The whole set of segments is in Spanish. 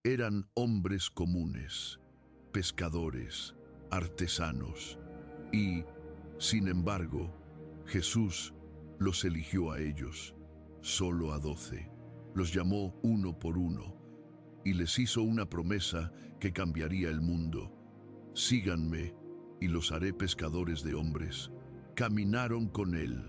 Eran hombres comunes, pescadores, artesanos, y, sin embargo, Jesús los eligió a ellos, solo a 12. Los llamó uno por uno y les hizo una promesa que cambiaría el mundo. Síganme y los haré pescadores de hombres. Caminaron con él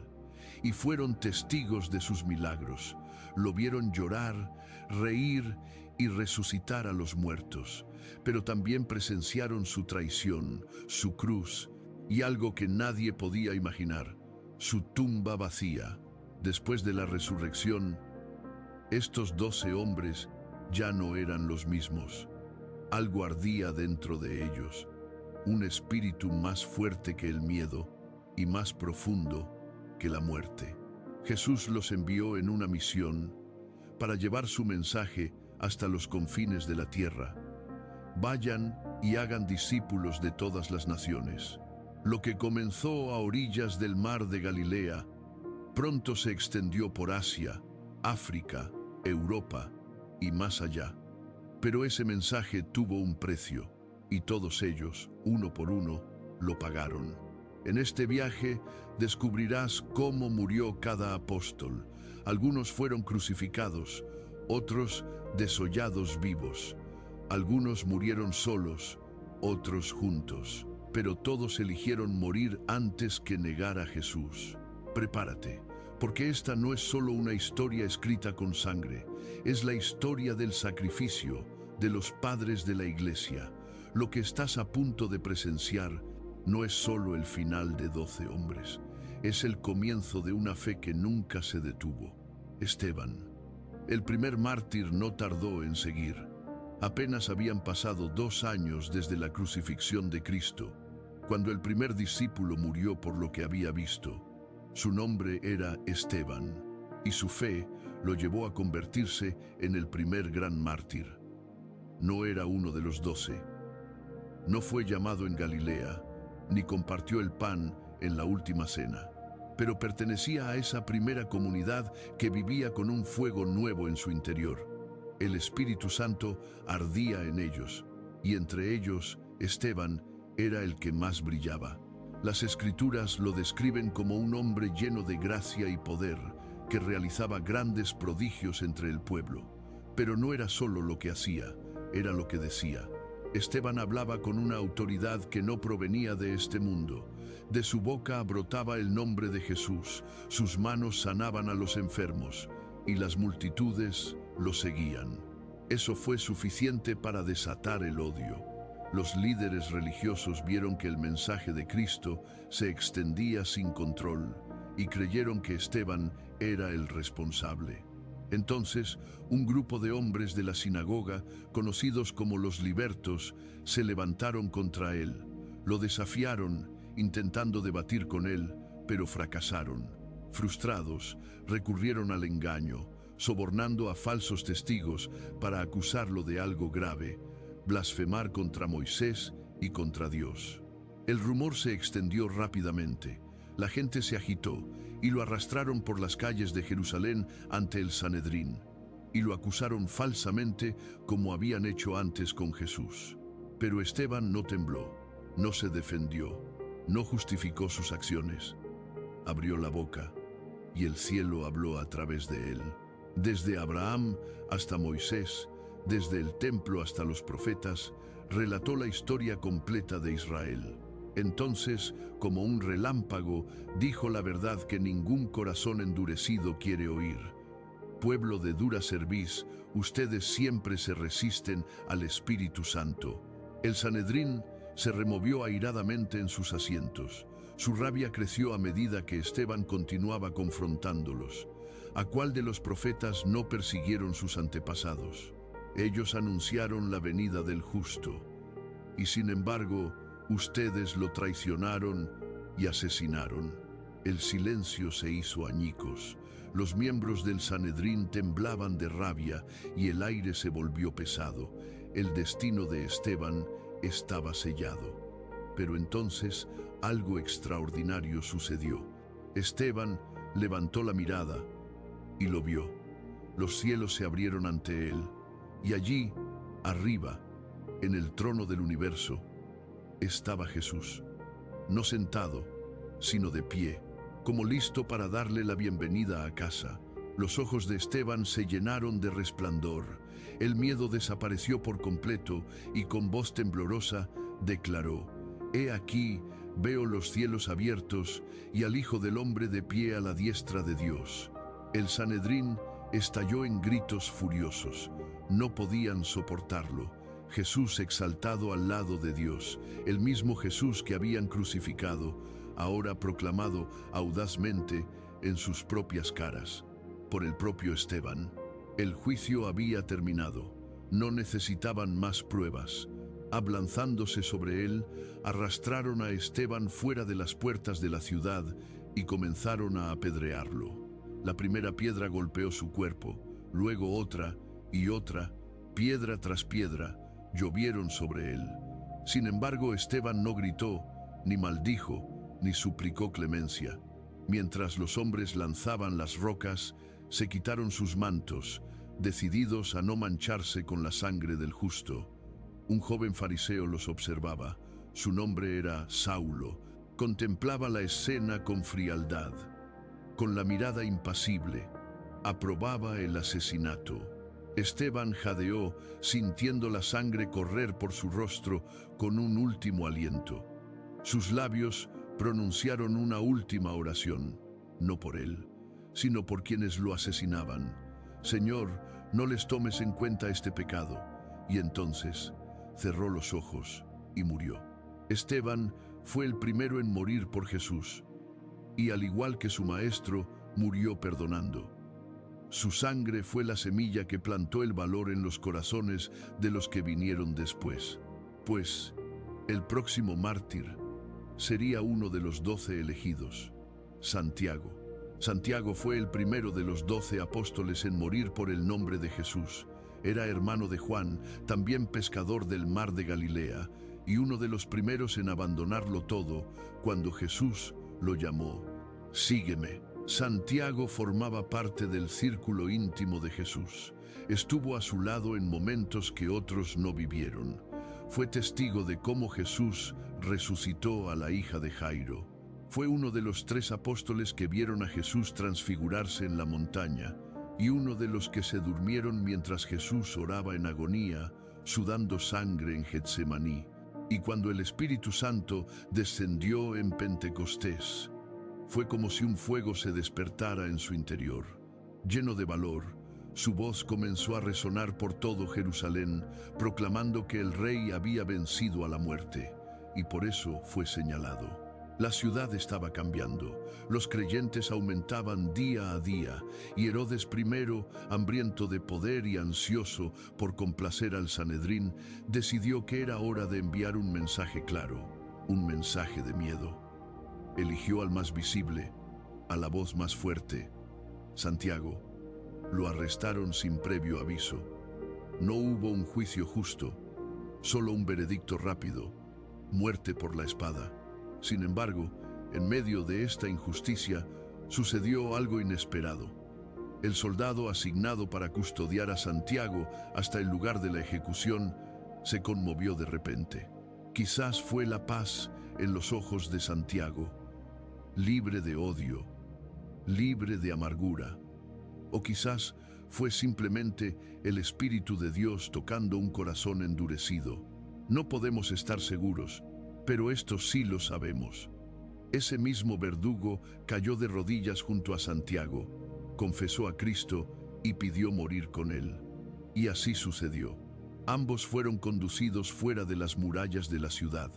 y fueron testigos de sus milagros. Lo vieron llorar, reír y resucitar a los muertos, pero también presenciaron su traición, su cruz y algo que nadie podía imaginar, su tumba vacía. Después de la resurrección, estos 12 hombres ya no eran los mismos. Algo ardía dentro de ellos, un espíritu más fuerte que el miedo y más profundo que la muerte. Jesús los envió en una misión para llevar su mensaje hasta los confines de la tierra. Vayan y hagan discípulos de todas las naciones. Lo que comenzó a orillas del mar de Galilea, pronto se extendió por Asia, África, Europa y más allá. Pero ese mensaje tuvo un precio, y todos ellos, uno por uno, lo pagaron. En este viaje descubrirás cómo murió cada apóstol. Algunos fueron crucificados, otros desollados vivos. Algunos murieron solos, otros juntos. Pero todos eligieron morir antes que negar a Jesús. Prepárate, porque esta no es solo una historia escrita con sangre, es la historia del sacrificio de los padres de la Iglesia. Lo que estás a punto de presenciar no es solo el final de 12 hombres, es el comienzo de una fe que nunca se detuvo. Esteban, el primer mártir, no tardó en seguir. Apenas habían pasado 2 años desde la crucifixión de Cristo, cuando el primer discípulo murió por lo que había visto. Su nombre era Esteban, y su fe lo llevó a convertirse en el primer gran mártir. No era uno de los 12. No fue llamado en Galilea, ni compartió el pan en la última cena, pero pertenecía a esa primera comunidad que vivía con un fuego nuevo en su interior. El Espíritu Santo ardía en ellos, y entre ellos, Esteban era el que más brillaba. Las Escrituras lo describen como un hombre lleno de gracia y poder, que realizaba grandes prodigios entre el pueblo. Pero no era solo lo que hacía, era lo que decía. Esteban hablaba con una autoridad que no provenía de este mundo. De su boca brotaba el nombre de Jesús, sus manos sanaban a los enfermos, y las multitudes lo seguían. Eso fue suficiente para desatar el odio. Los líderes religiosos vieron que el mensaje de Cristo se extendía sin control y creyeron que Esteban era el responsable. Entonces, un grupo de hombres de la sinagoga, conocidos como los libertos, se levantaron contra él. Lo desafiaron, intentando debatir con él, pero fracasaron. Frustrados, recurrieron al engaño, sobornando a falsos testigos para acusarlo de algo grave: blasfemar contra Moisés y contra Dios. El rumor se extendió rápidamente. La gente se agitó y lo arrastraron por las calles de Jerusalén ante el Sanedrín, y lo acusaron falsamente como habían hecho antes con Jesús. Pero Esteban no tembló, no se defendió, no justificó sus acciones. Abrió la boca y el cielo habló a través de él. Desde Abraham hasta Moisés, desde el templo hasta los profetas, relató la historia completa de Israel. Entonces, como un relámpago, dijo la verdad que ningún corazón endurecido quiere oír. Pueblo de dura cerviz, ustedes siempre se resisten al Espíritu Santo. El Sanedrín se removió airadamente en sus asientos. Su rabia creció a medida que Esteban continuaba confrontándolos. ¿A cuál de los profetas no persiguieron sus antepasados? Ellos anunciaron la venida del justo, y sin embargo, ustedes lo traicionaron y asesinaron. El silencio se hizo añicos. Los miembros del Sanedrín temblaban de rabia y el aire se volvió pesado. El destino de Esteban estaba sellado. Pero entonces algo extraordinario sucedió. Esteban levantó la mirada y lo vio. Los cielos se abrieron ante él, y allí, Arriba, en el trono del universo, estaba Jesús, no sentado, sino de pie, como listo para darle la bienvenida a casa. Los ojos de Esteban se llenaron de resplandor. El miedo desapareció por completo y con voz temblorosa declaró: «He aquí, veo los cielos abiertos y al Hijo del Hombre de pie a la diestra de Dios». El Sanedrín estalló en gritos furiosos. No podían soportarlo. Jesús exaltado al lado de Dios, el mismo Jesús que habían crucificado, ahora proclamado audazmente en sus propias caras por el propio Esteban. El juicio había terminado. No necesitaban más pruebas. Abalanzándose sobre él, arrastraron a Esteban fuera de las puertas de la ciudad y comenzaron a apedrearlo. La primera piedra golpeó su cuerpo, luego otra y otra, piedra tras piedra, llovieron sobre él. Sin embargo, Esteban no gritó, ni maldijo, ni suplicó clemencia. Mientras los hombres lanzaban las rocas, se quitaron sus mantos, decididos a no mancharse con la sangre del justo. Un joven fariseo los observaba. Su nombre era Saulo. Contemplaba la escena con frialdad. Con la mirada impasible, aprobaba el asesinato. Esteban jadeó, sintiendo la sangre correr por su rostro con un último aliento. Sus labios pronunciaron una última oración, no por él, sino por quienes lo asesinaban. «Señor, no les tomes en cuenta este pecado». Y entonces cerró los ojos y murió. Esteban fue el primero en morir por Jesús, y al igual que su maestro, murió perdonando. Su sangre fue la semilla que plantó el valor en los corazones de los que vinieron después. Pues el próximo mártir sería uno de los 12 elegidos, Santiago. Santiago fue el primero de los 12 apóstoles en morir por el nombre de Jesús. Era hermano de Juan, también pescador del mar de Galilea, y uno de los primeros en abandonarlo todo cuando Jesús lo llamó: «Sígueme». Santiago formaba parte del círculo íntimo de Jesús. Estuvo a su lado en momentos que otros no vivieron. Fue testigo de cómo Jesús resucitó a la hija de Jairo. Fue uno de los 3 apóstoles que vieron a Jesús transfigurarse en la montaña, y uno de los que se durmieron mientras Jesús oraba en agonía, sudando sangre en Getsemaní. Y cuando el Espíritu Santo descendió en Pentecostés, fue como si un fuego se despertara en su interior. Lleno de valor, su voz comenzó a resonar por todo Jerusalén, proclamando que el Rey había vencido a la muerte, y por eso fue señalado. La ciudad estaba cambiando, los creyentes aumentaban día a día, y Herodes primero, hambriento de poder y ansioso por complacer al Sanedrín, decidió que era hora de enviar un mensaje claro, un mensaje de miedo. Eligió al más visible, a la voz más fuerte, Santiago. Lo arrestaron sin previo aviso. No hubo un juicio justo, solo un veredicto rápido: muerte por la espada. Sin embargo, en medio de esta injusticia, sucedió algo inesperado. El soldado asignado para custodiar a Santiago hasta el lugar de la ejecución se conmovió de repente. Quizás fue la paz en los ojos de Santiago, libre de odio, libre de amargura. O quizás fue simplemente el Espíritu de Dios tocando un corazón endurecido. No podemos estar seguros, pero esto sí lo sabemos. Ese mismo verdugo cayó de rodillas junto a Santiago, confesó a Cristo y pidió morir con él. Y así sucedió. Ambos fueron conducidos fuera de las murallas de la ciudad,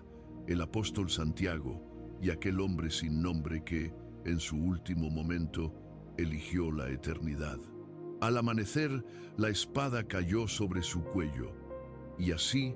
el apóstol Santiago y aquel hombre sin nombre que, en su último momento, eligió la eternidad. Al amanecer, la espada cayó sobre su cuello, y así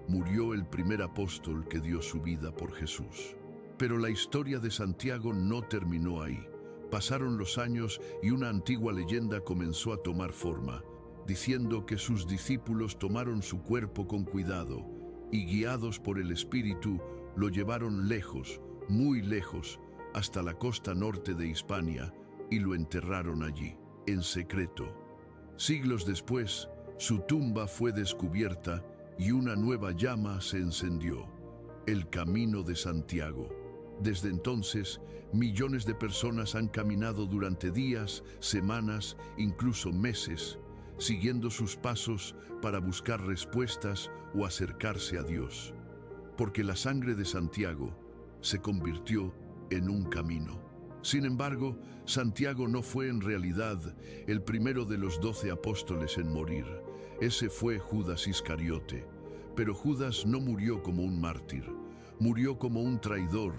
murió el primer apóstol que dio su vida por Jesús. Pero la historia de Santiago no terminó ahí. Pasaron los años y una antigua leyenda comenzó a tomar forma, diciendo que sus discípulos tomaron su cuerpo con cuidado y, guiados por el Espíritu, lo llevaron lejos, muy lejos, hasta la costa norte de Hispania y lo enterraron allí, en secreto. Siglos después, Su tumba fue descubierta y una nueva llama se encendió, el Camino de Santiago. Desde entonces, millones de personas han caminado durante días, semanas, incluso meses, siguiendo sus pasos para buscar respuestas o acercarse a Dios. Porque la sangre de Santiago se convirtió en un camino. Sin embargo, Santiago no fue en realidad el primero de los 12 apóstoles en morir. Ese fue Judas Iscariote. Pero Judas no murió como un mártir, murió como un traidor,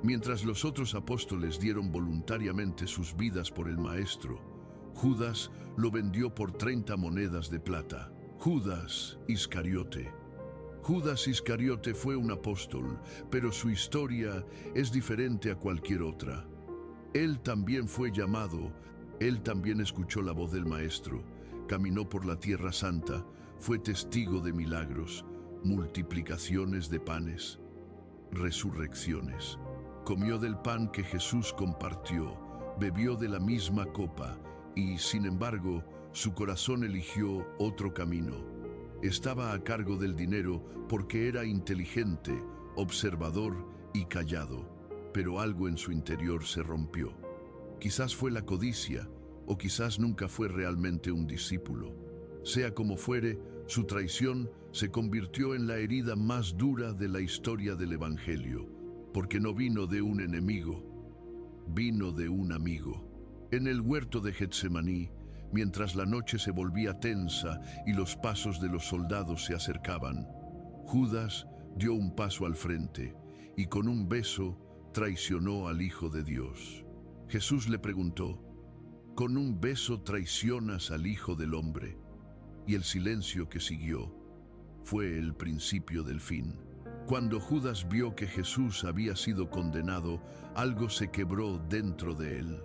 mientras los otros apóstoles dieron voluntariamente sus vidas por el Maestro. Judas lo vendió por 30 monedas de plata. Judas Iscariote. Judas Iscariote fue un apóstol, pero su historia es diferente a cualquier otra. Él también fue llamado, él también escuchó la voz del Maestro, caminó por la Tierra Santa, fue testigo de milagros, multiplicaciones de panes, resurrecciones. Comió del pan que Jesús compartió, bebió de la misma copa y, sin embargo, su corazón eligió otro camino. Estaba a cargo del dinero porque era inteligente, observador y callado. Pero algo en su interior se rompió. Quizás fue la codicia, o quizás nunca fue realmente un discípulo. Sea como fuere, su traición se convirtió en la herida más dura de la historia del Evangelio, porque no vino de un enemigo, vino de un amigo. En el huerto de Getsemaní, mientras la noche se volvía tensa y los pasos de los soldados se acercaban, Judas dio un paso al frente y con un beso traicionó al Hijo de Dios. Jesús le preguntó, ¿con un beso traicionas al Hijo del Hombre? Y el silencio que siguió fue el principio del fin. Cuando Judas vio que Jesús había sido condenado, algo se quebró dentro de él.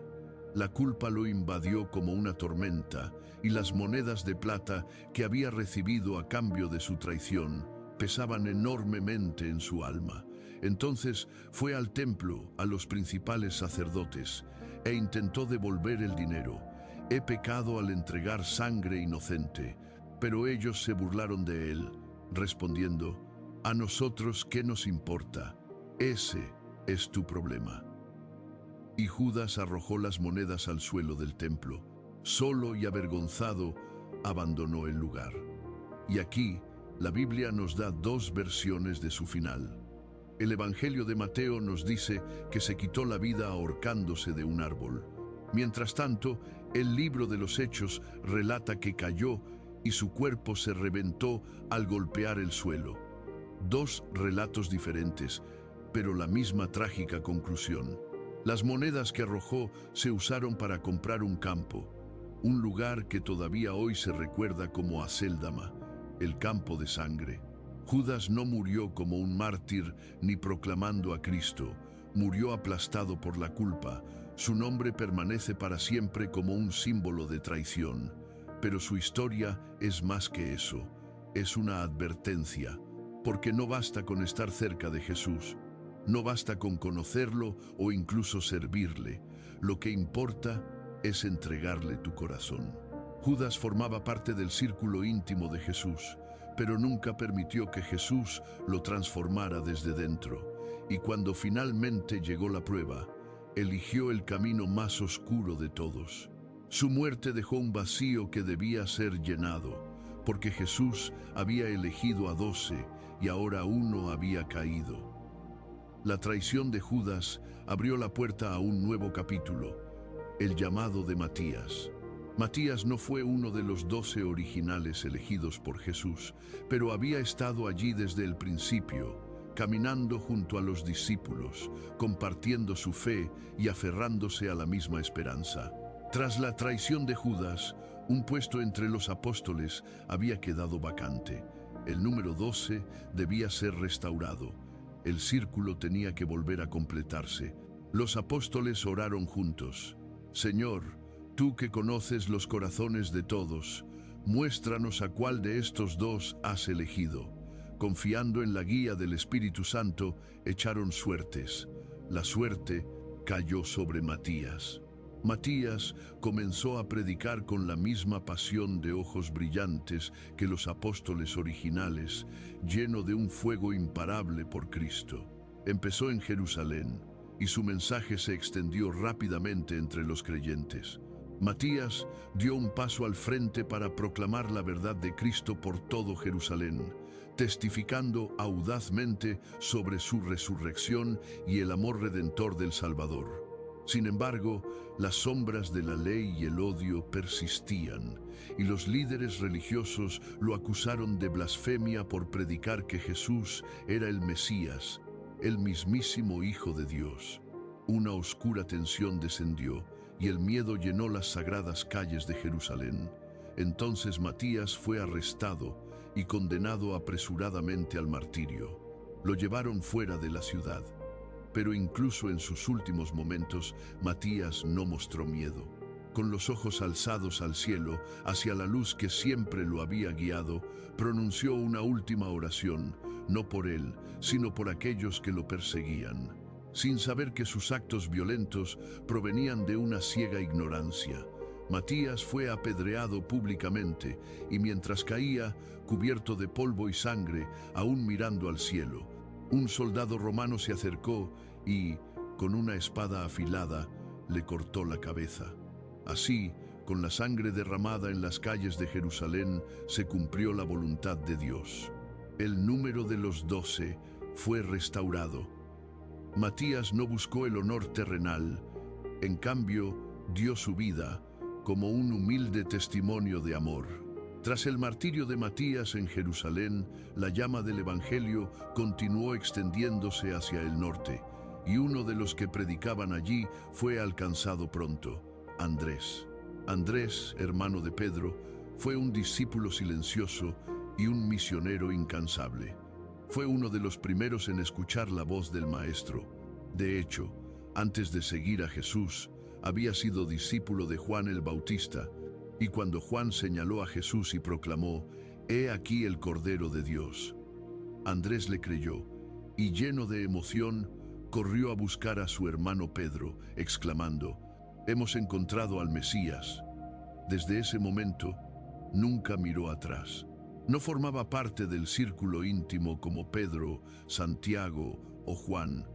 La culpa lo invadió como una tormenta, y las monedas de plata que había recibido a cambio de su traición pesaban enormemente en su alma. Entonces fue al templo, a los principales sacerdotes, e intentó devolver el dinero. He pecado al entregar sangre inocente, pero ellos se burlaron de él, respondiendo, ¿a nosotros qué nos importa? Ese es tu problema. Y Judas arrojó las monedas al suelo del templo. Solo y avergonzado, abandonó el lugar. Y aquí, la Biblia nos da dos versiones de su final. El Evangelio de Mateo nos dice que se quitó la vida ahorcándose de un árbol. Mientras tanto, el libro de los Hechos relata que cayó y su cuerpo se reventó al golpear el suelo. Dos relatos diferentes, pero la misma trágica conclusión. Las monedas que arrojó se usaron para comprar un campo, un lugar que todavía hoy se recuerda como Acéldama, el campo de sangre. Judas no murió como un mártir ni proclamando a Cristo, murió aplastado por la culpa. Su nombre permanece para siempre como un símbolo de traición. Pero su historia es más que eso, es una advertencia, porque no basta con estar cerca de Jesús, no basta con conocerlo o incluso servirle, lo que importa es entregarle tu corazón. Judas formaba parte del círculo íntimo de Jesús, pero nunca permitió que Jesús lo transformara desde dentro. Y cuando finalmente llegó la prueba, eligió el camino más oscuro de todos. Su muerte dejó un vacío que debía ser llenado, porque Jesús había elegido a 12 y ahora uno había caído. La traición de Judas abrió la puerta a un nuevo capítulo, el llamado de Matías. Matías no fue uno de los 12 originales elegidos por Jesús, pero había estado allí desde el principio, caminando junto a los discípulos, compartiendo su fe y aferrándose a la misma esperanza. Tras la traición de Judas, un puesto entre los apóstoles había quedado vacante. El número 12 debía ser restaurado. El círculo tenía que volver a completarse. Los apóstoles oraron juntos. Señor, tú que conoces los corazones de todos, muéstranos a cuál de estos dos has elegido. Confiando en la guía del Espíritu Santo, echaron suertes. La suerte cayó sobre Matías. Matías comenzó a predicar con la misma pasión de ojos brillantes que los apóstoles originales, lleno de un fuego imparable por Cristo. Empezó en Jerusalén y su mensaje se extendió rápidamente entre los creyentes. Matías dio un paso al frente para proclamar la verdad de Cristo por todo Jerusalén, testificando audazmente sobre su resurrección y el amor redentor del Salvador. Sin embargo, las sombras de la ley y el odio persistían, y los líderes religiosos lo acusaron de blasfemia por predicar que Jesús era el Mesías, el mismísimo Hijo de Dios. Una oscura tensión descendió, y el miedo llenó las sagradas calles de Jerusalén. Entonces Matías fue arrestado y condenado apresuradamente al martirio. Lo llevaron fuera de la ciudad. Pero incluso en sus últimos momentos, Matías no mostró miedo. Con los ojos alzados al cielo, hacia la luz que siempre lo había guiado, pronunció una última oración, no por él, sino por aquellos que lo perseguían, sin saber que sus actos violentos provenían de una ciega ignorancia. Matías fue apedreado públicamente y mientras caía, cubierto de polvo y sangre, aún mirando al cielo, un soldado romano se acercó y, con una espada afilada, le cortó la cabeza. Así, con la sangre derramada en las calles de Jerusalén, se cumplió la voluntad de Dios. El número de los 12 fue restaurado. Matías no buscó el honor terrenal, en cambio, dio su vida como un humilde testimonio de amor. Tras el martirio de Matías en Jerusalén, la llama del Evangelio continuó extendiéndose hacia el norte, y uno de los que predicaban allí fue alcanzado pronto, Andrés. Andrés, hermano de Pedro, fue un discípulo silencioso y un misionero incansable. Fue uno de los primeros en escuchar la voz del Maestro. De hecho, antes de seguir a Jesús, había sido discípulo de Juan el Bautista, y cuando Juan señaló a Jesús y proclamó, «He aquí el Cordero de Dios», Andrés le creyó, y lleno de emoción, corrió a buscar a su hermano Pedro, exclamando, «Hemos encontrado al Mesías». Desde ese momento, nunca miró atrás. No formaba parte del círculo íntimo como Pedro, Santiago o Juan,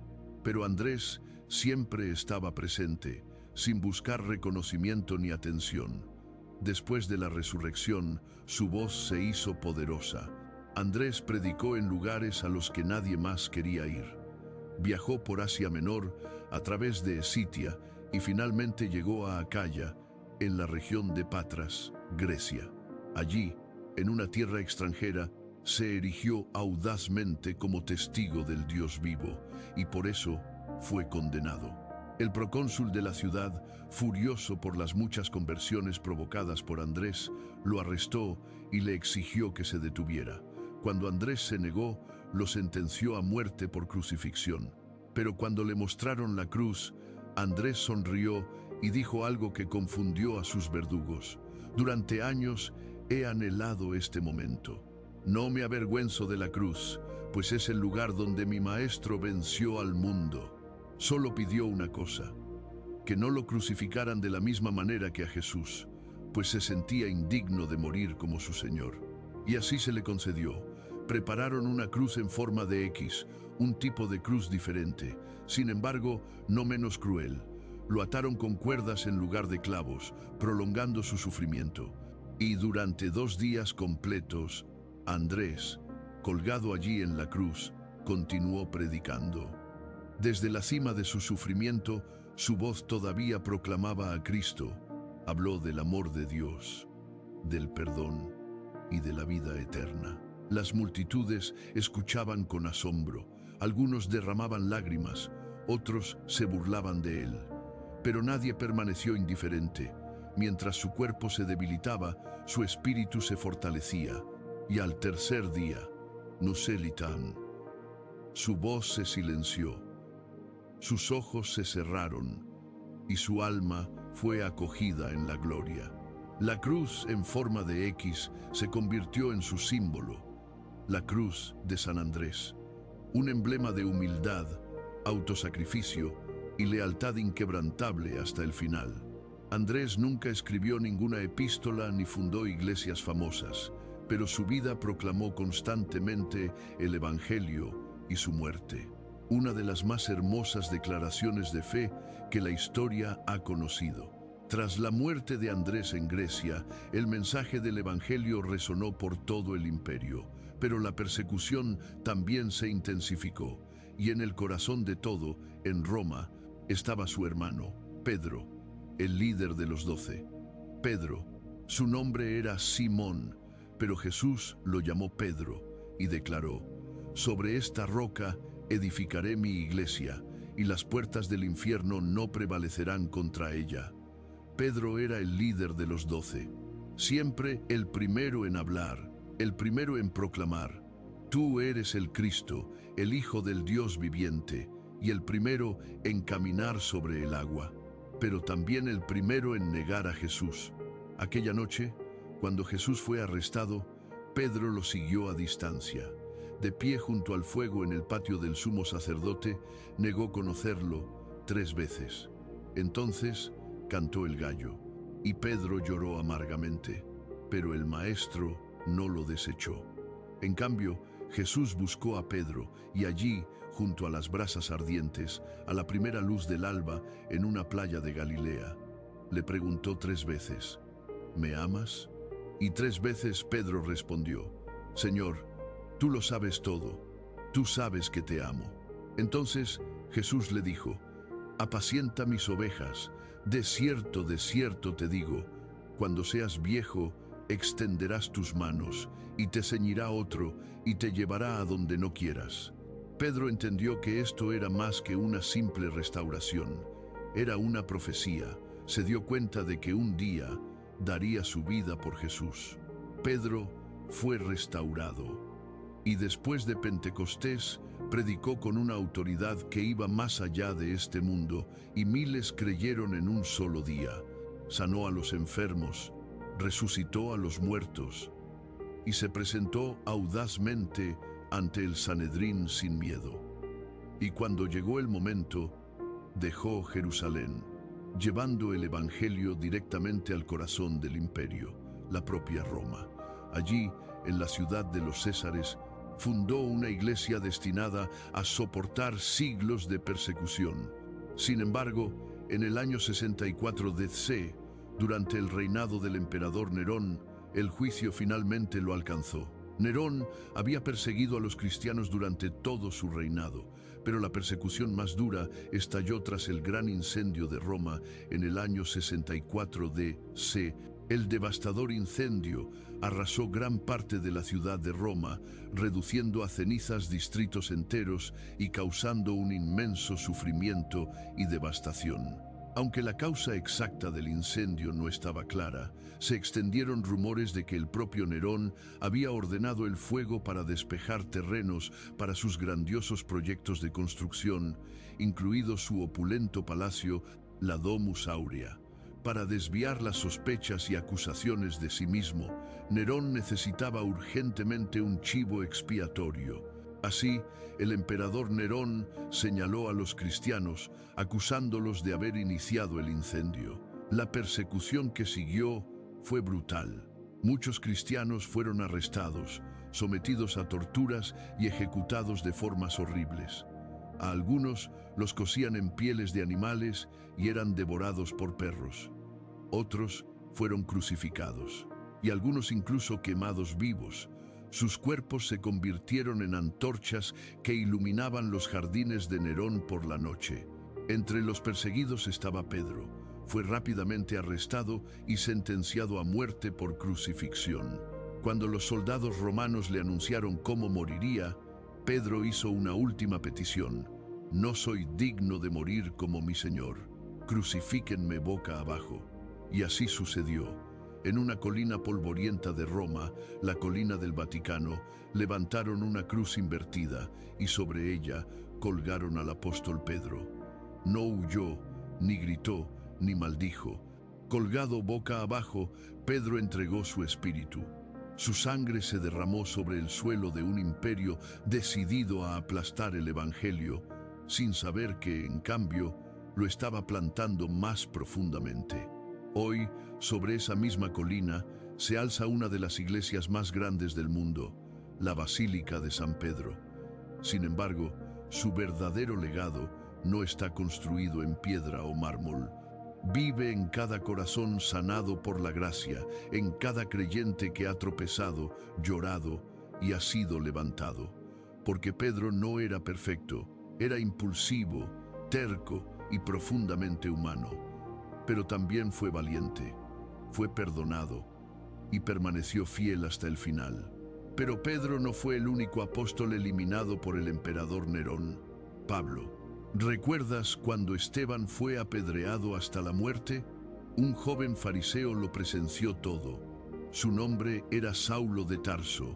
pero Andrés siempre estaba presente, sin buscar reconocimiento ni atención. Después de la resurrección, su voz se hizo poderosa. Andrés predicó en lugares a los que nadie más quería ir. Viajó por Asia Menor, a través de Escitia, y finalmente llegó a Acaya, en la región de Patras, Grecia. Allí, en una tierra extranjera, se erigió audazmente como testigo del Dios vivo, y por eso fue condenado. El procónsul de la ciudad, furioso por las muchas conversiones provocadas por Andrés, lo arrestó y le exigió que se detuviera. Cuando Andrés se negó, lo sentenció a muerte por crucifixión. Pero cuando le mostraron la cruz, Andrés sonrió y dijo algo que confundió a sus verdugos. «Durante años he anhelado este momento. No me avergüenzo de la cruz, pues es el lugar donde mi Maestro venció al mundo». Solo pidió una cosa, que no lo crucificaran de la misma manera que a Jesús, pues se sentía indigno de morir como su Señor. Y así se le concedió. Prepararon una cruz en forma de X, un tipo de cruz diferente, sin embargo, no menos cruel. Lo ataron con cuerdas en lugar de clavos, prolongando su sufrimiento. Y durante 2 días completos, Andrés, colgado allí en la cruz, continuó predicando. Desde la cima de su sufrimiento, su voz todavía proclamaba a Cristo. Habló del amor de Dios, del perdón y de la vida eterna. Las multitudes escuchaban con asombro. Algunos derramaban lágrimas, otros se burlaban de él. Pero nadie permaneció indiferente. Mientras su cuerpo se debilitaba, su espíritu se fortalecía. Y al tercer día, Nuselitan, su voz se silenció. Sus ojos se cerraron y su alma fue acogida en la gloria. La cruz en forma de X se convirtió en su símbolo, la cruz de San Andrés, un emblema de humildad, autosacrificio y lealtad inquebrantable hasta el final. Andrés nunca escribió ninguna epístola ni fundó iglesias famosas, pero su vida proclamó constantemente el Evangelio y su muerte. Una de las más hermosas declaraciones de fe que la historia ha conocido. Tras la muerte de Andrés en Grecia, el mensaje del Evangelio resonó por todo el imperio, pero la persecución también se intensificó, y en el corazón de todo, en Roma, estaba su hermano, Pedro, el líder de los 12. Pedro, su nombre era Simón, pero Jesús lo llamó Pedro y declaró: «Sobre esta roca edificaré mi iglesia, y las puertas del infierno no prevalecerán contra ella». Pedro era el líder de los 12, siempre el primero en hablar, el primero en proclamar: «Tú eres el Cristo, el Hijo del Dios viviente», y el primero en caminar sobre el agua, pero también el primero en negar a Jesús. Aquella noche, cuando Jesús fue arrestado, Pedro lo siguió a distancia. De pie junto al fuego en el patio del sumo sacerdote, negó conocerlo 3 veces. Entonces cantó el gallo, y Pedro lloró amargamente, pero el maestro no lo desechó. En cambio, Jesús buscó a Pedro, y allí, junto a las brasas ardientes, a la primera luz del alba, en una playa de Galilea, le preguntó 3 veces: «¿Me amas?». Y 3 veces Pedro respondió: «Señor, tú lo sabes todo, tú sabes que te amo». Entonces Jesús le dijo: «Apacienta mis ovejas. De cierto te digo, cuando seas viejo, extenderás tus manos, y te ceñirá otro, y te llevará a donde no quieras». Pedro entendió que esto era más que una simple restauración, era una profecía. Se dio cuenta de que un día daría su vida por Jesús. Pedro fue restaurado, y después de Pentecostés predicó con una autoridad que iba más allá de este mundo, y miles creyeron en un solo día. Sanó a los enfermos, resucitó a los muertos, y se presentó audazmente ante el Sanedrín sin miedo. Y cuando llegó el momento, dejó Jerusalén, llevando el Evangelio directamente al corazón del imperio, la propia Roma. Allí, en la ciudad de los Césares, fundó una iglesia destinada a soportar siglos de persecución. Sin embargo, en el año 64 DC, durante el reinado del emperador Nerón, el juicio finalmente lo alcanzó. Nerón había perseguido a los cristianos durante todo su reinado, pero la persecución más dura estalló tras el gran incendio de Roma en el año 64 DC. El devastador incendio arrasó gran parte de la ciudad de Roma, reduciendo a cenizas distritos enteros y causando un inmenso sufrimiento y devastación. Aunque la causa exacta del incendio no estaba clara, se extendieron rumores de que el propio Nerón había ordenado el fuego para despejar terrenos para sus grandiosos proyectos de construcción, incluido su opulento palacio, la Domus Aurea. Para desviar las sospechas y acusaciones de sí mismo, Nerón necesitaba urgentemente un chivo expiatorio. Así, el emperador Nerón señaló a los cristianos, acusándolos de haber iniciado el incendio. La persecución que siguió fue brutal. Muchos cristianos fueron arrestados, sometidos a torturas y ejecutados de formas horribles. A algunos los cosían en pieles de animales y eran devorados por perros. Otros fueron crucificados, y algunos incluso quemados vivos. Sus cuerpos se convirtieron en antorchas que iluminaban los jardines de Nerón por la noche. Entre los perseguidos estaba Pedro. Fue rápidamente arrestado y sentenciado a muerte por crucifixión. Cuando los soldados romanos le anunciaron cómo moriría, Pedro hizo una última petición: «No soy digno de morir como mi Señor. Crucifíquenme boca abajo». Y así sucedió. En una colina polvorienta de Roma, la colina del Vaticano, levantaron una cruz invertida y sobre ella colgaron al apóstol Pedro. No huyó, ni gritó, ni maldijo. Colgado boca abajo, Pedro entregó su espíritu. Su sangre se derramó sobre el suelo de un imperio decidido a aplastar el Evangelio, sin saber que, en cambio, lo estaba plantando más profundamente. Hoy, sobre esa misma colina, se alza una de las iglesias más grandes del mundo, la Basílica de San Pedro. Sin embargo, su verdadero legado no está construido en piedra o mármol. Vive en cada corazón sanado por la gracia, en cada creyente que ha tropezado, llorado y ha sido levantado. Porque Pedro no era perfecto, era impulsivo, terco y profundamente humano. Pero también fue valiente, fue perdonado y permaneció fiel hasta el final. Pero Pedro no fue el único apóstol eliminado por el emperador Nerón. Pablo, ¿recuerdas cuando Esteban fue apedreado hasta la muerte? Un joven fariseo lo presenció todo. Su nombre era Saulo de Tarso,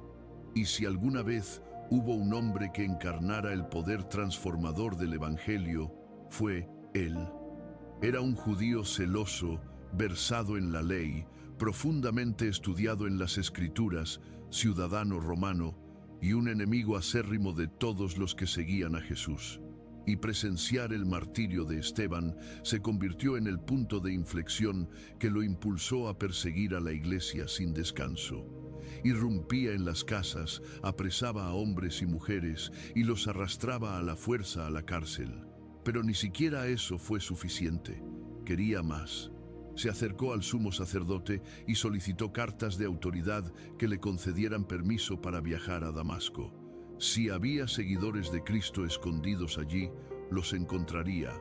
y si alguna vez hubo un hombre que encarnara el poder transformador del Evangelio, fue él. Era un judío celoso, versado en la ley, profundamente estudiado en las Escrituras, ciudadano romano y un enemigo acérrimo de todos los que seguían a Jesús. Y presenciar el martirio de Esteban se convirtió en el punto de inflexión que lo impulsó a perseguir a la iglesia sin descanso. Irrumpía en las casas, apresaba a hombres y mujeres y los arrastraba a la fuerza a la cárcel. Pero ni siquiera eso fue suficiente. Quería más. Se acercó al sumo sacerdote y solicitó cartas de autoridad que le concedieran permiso para viajar a Damasco. Si había seguidores de Cristo escondidos allí, los encontraría,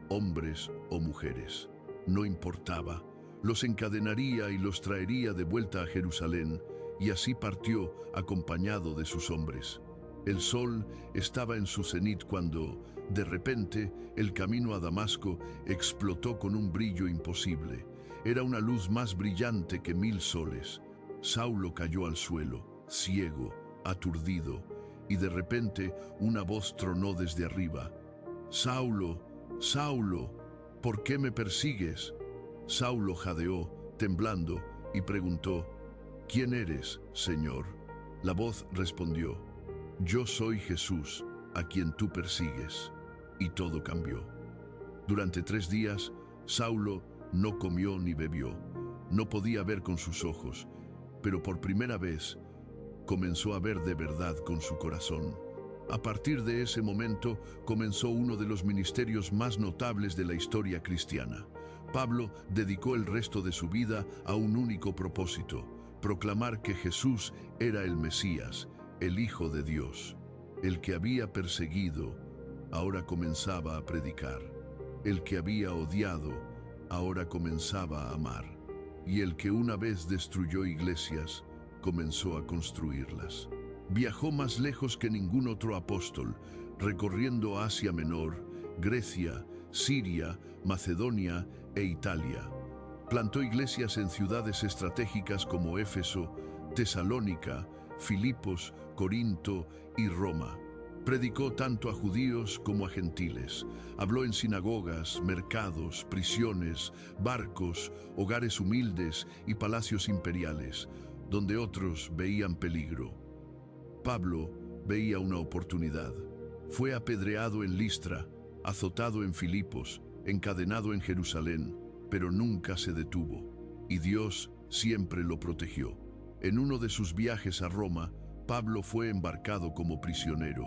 hombres o mujeres. No importaba. Los encadenaría y los traería de vuelta a Jerusalén, y así partió acompañado de sus hombres. El sol estaba en su cenit cuando, de repente, el camino a Damasco explotó con un brillo imposible. Era una luz más brillante que 1000 soles. Saulo cayó al suelo, ciego, aturdido, y de repente una voz tronó desde arriba. «Saulo, Saulo, ¿por qué me persigues?» Saulo jadeó, temblando, y preguntó: «¿Quién eres, Señor?» La voz respondió: «Yo soy Jesús, a quien tú persigues». Y todo cambió. Durante 3 días, Saulo no comió ni bebió. No podía ver con sus ojos, pero por primera vez comenzó a ver de verdad con su corazón. A partir de ese momento comenzó uno de los ministerios más notables de la historia cristiana. Pablo dedicó el resto de su vida a un único propósito: proclamar que Jesús era el Mesías, el Hijo de Dios. El que había perseguido, ahora comenzaba a predicar. El que había odiado, ahora comenzaba a amar. Y el que una vez destruyó iglesias, comenzó a construirlas. Viajó más lejos que ningún otro apóstol, recorriendo Asia Menor, Grecia, Siria, Macedonia e Italia. Plantó iglesias en ciudades estratégicas como Éfeso, Tesalónica, Filipos, Corinto y Roma. Predicó tanto a judíos como a gentiles. Habló en sinagogas, mercados, prisiones, barcos, hogares humildes y palacios imperiales, donde otros veían peligro. Pablo veía una oportunidad. Fue apedreado en Listra, azotado en Filipos, encadenado en Jerusalén, pero nunca se detuvo, y Dios siempre lo protegió. En uno de sus viajes a Roma, Pablo fue embarcado como prisionero.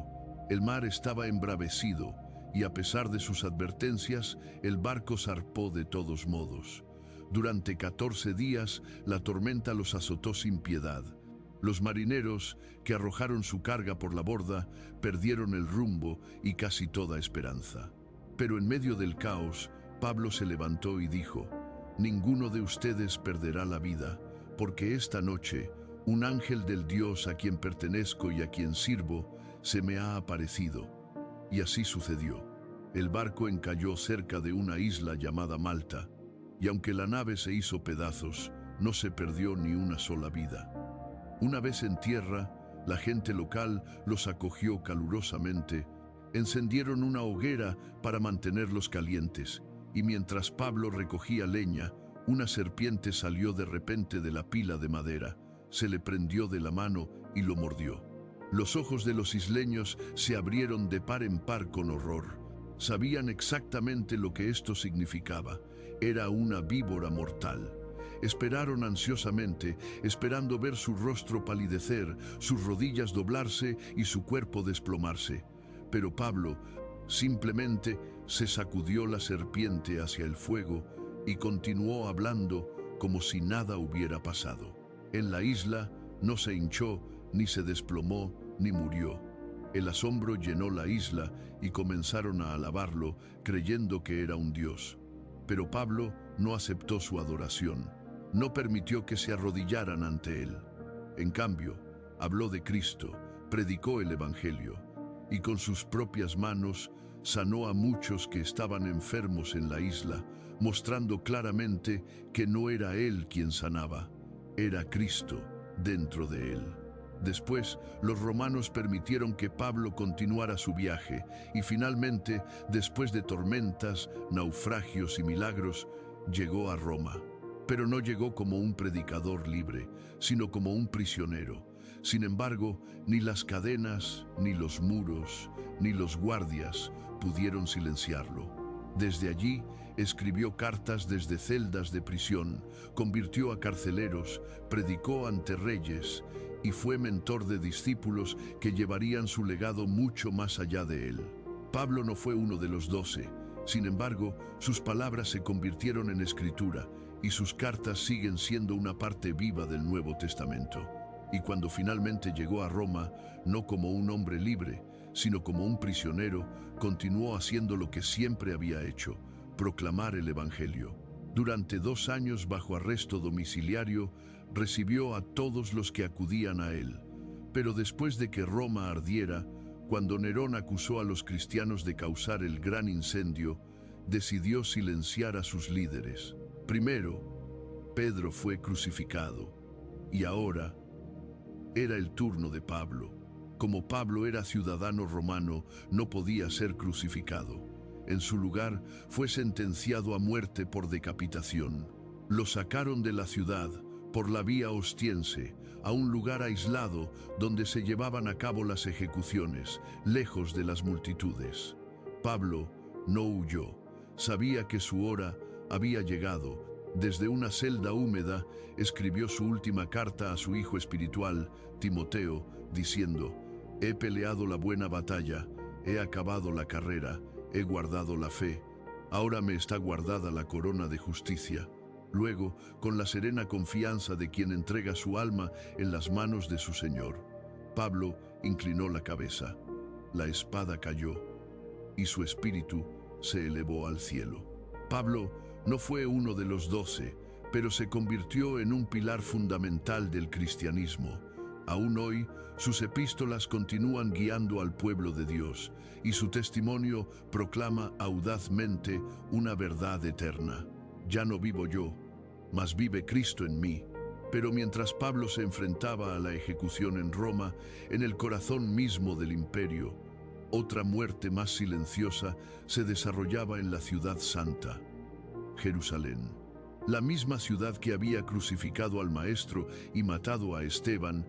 El mar estaba embravecido, y a pesar de sus advertencias, el barco zarpó de todos modos. Durante 14 días, la tormenta los azotó sin piedad. Los marineros, que arrojaron su carga por la borda, perdieron el rumbo y casi toda esperanza. Pero en medio del caos, Pablo se levantó y dijo: «Ninguno de ustedes perderá la vida, porque esta noche un ángel del Dios a quien pertenezco y a quien sirvo se me ha aparecido». Y así sucedió. El barco encalló cerca de una isla llamada Malta, y aunque la nave se hizo pedazos, no se perdió ni una sola vida. Una vez en tierra, la gente local los acogió calurosamente, encendieron una hoguera para mantenerlos calientes, y mientras Pablo recogía leña, una serpiente salió de repente de la pila de madera, se le prendió de la mano y lo mordió. Los ojos de los isleños se abrieron de par en par con horror. Sabían exactamente lo que esto significaba. era una víbora mortal. Esperaron ansiosamente, esperando ver su rostro palidecer, sus rodillas doblarse y su cuerpo desplomarse. Pero Pablo simplemente se sacudió la serpiente hacia el fuego y continuó hablando como si nada hubiera pasado. En la isla no se hinchó, ni se desplomó, ni murió. El asombro llenó la isla y comenzaron a alabarlo, creyendo que era un dios. Pero Pablo no aceptó su adoración. No permitió que se arrodillaran ante él. En cambio, habló de Cristo, predicó el Evangelio, y con sus propias manos sanó a muchos que estaban enfermos en la isla, mostrando claramente que no era él quien sanaba, era Cristo dentro de él. Después, los romanos permitieron que Pablo continuara su viaje y finalmente, después de tormentas, naufragios y milagros, llegó a Roma. Pero no llegó como un predicador libre, sino como un prisionero. Sin embargo, ni las cadenas, ni los muros, ni los guardias pudieron silenciarlo. Desde allí, escribió cartas desde celdas de prisión, convirtió a carceleros, predicó ante reyes y fue mentor de discípulos que llevarían su legado mucho más allá de él. Pablo no fue uno de los 12, sin embargo, sus palabras se convirtieron en escritura y sus cartas siguen siendo una parte viva del Nuevo Testamento. Y cuando finalmente llegó a Roma, no como un hombre libre, sino como un prisionero, continuó haciendo lo que siempre había hecho, proclamar el Evangelio. Durante 2 años bajo arresto domiciliario, recibió a todos los que acudían a él. Pero después de que Roma ardiera, cuando Nerón acusó a los cristianos de causar el gran incendio, decidió silenciar a sus líderes. Primero, Pedro fue crucificado, y ahora era el turno de Pablo. Como Pablo era ciudadano romano, no podía ser crucificado. En su lugar, fue sentenciado a muerte por decapitación. Lo sacaron de la ciudad, por la vía Ostiense, a un lugar aislado donde se llevaban a cabo las ejecuciones, lejos de las multitudes. Pablo no huyó. Sabía que su hora había llegado. Desde una celda húmeda, escribió su última carta a su hijo espiritual, Timoteo, diciendo: «He peleado la buena batalla, he acabado la carrera, he guardado la fe. Ahora me está guardada la corona de justicia». Luego, con la serena confianza de quien entrega su alma en las manos de su Señor, Pablo inclinó la cabeza. La espada cayó y su espíritu se elevó al cielo. Pablo no fue uno de los 12, pero se convirtió en un pilar fundamental del cristianismo. Aún hoy, sus epístolas continúan guiando al pueblo de Dios y su testimonio proclama audazmente una verdad eterna. Ya no vivo yo, mas vive Cristo en mí. Pero mientras Pablo se enfrentaba a la ejecución en Roma, en el corazón mismo del imperio, otra muerte más silenciosa se desarrollaba en la ciudad santa, Jerusalén. La misma ciudad que había crucificado al Maestro y matado a Esteban,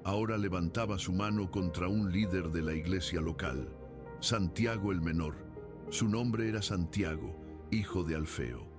ahora levantaba su mano contra un líder de la iglesia local, Santiago el Menor. Su nombre era Santiago, hijo de Alfeo.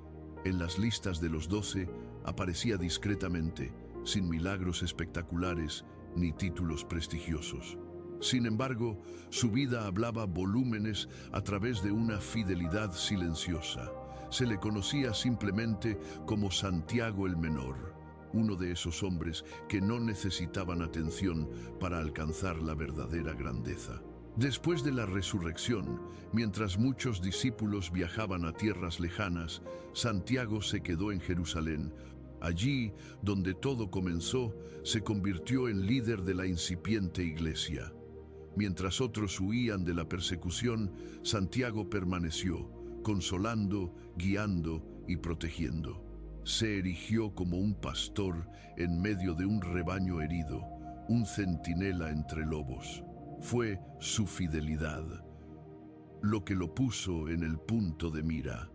En las listas de los 12 aparecía discretamente, sin milagros espectaculares ni títulos prestigiosos. Sin embargo, su vida hablaba volúmenes a través de una fidelidad silenciosa. Se le conocía simplemente como Santiago el Menor, uno de esos hombres que no necesitaban atención para alcanzar la verdadera grandeza. Después de la resurrección, mientras muchos discípulos viajaban a tierras lejanas, Santiago se quedó en Jerusalén. Allí, donde todo comenzó, se convirtió en líder de la incipiente iglesia. Mientras otros huían de la persecución, Santiago permaneció, consolando, guiando y protegiendo. Se erigió como un pastor en medio de un rebaño herido, un centinela entre lobos. Fue su fidelidad lo que lo puso en el punto de mira.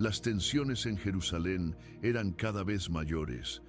Las tensiones en Jerusalén eran cada vez mayores.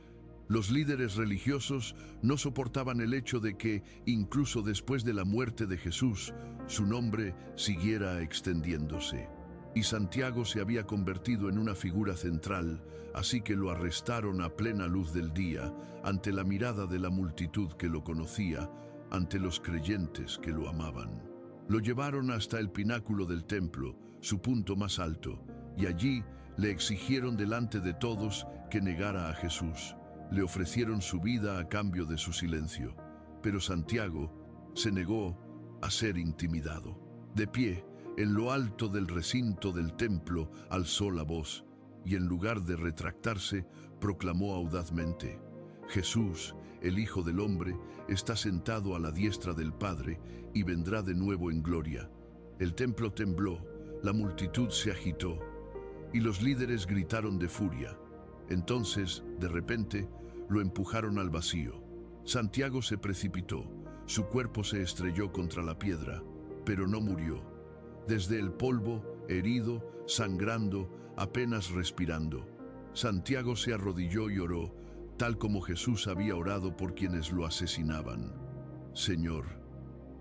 Los líderes religiosos no soportaban el hecho de que, incluso después de la muerte de Jesús, su nombre siguiera extendiéndose. y Santiago se había convertido en una figura central, así que lo arrestaron a plena luz del día, ante la mirada de la multitud que lo conocía, ante los creyentes que lo amaban. Lo llevaron hasta el pináculo del templo, su punto más alto, y allí le exigieron delante de todos que negara a Jesús. Le ofrecieron su vida a cambio de su silencio, pero Santiago se negó a ser intimidado. De pie, en lo alto del recinto del templo, alzó la voz y en lugar de retractarse, proclamó audazmente: Jesús, el Hijo del Hombre, está sentado a la diestra del Padre y vendrá de nuevo en gloria. El templo tembló, la multitud se agitó y los líderes gritaron de furia. Entonces, de repente, lo empujaron al vacío. Santiago se precipitó, su cuerpo se estrelló contra la piedra, pero no murió. Desde el polvo, herido, sangrando, apenas respirando, Santiago se arrodilló y oró, tal como Jesús había orado por quienes lo asesinaban. Señor,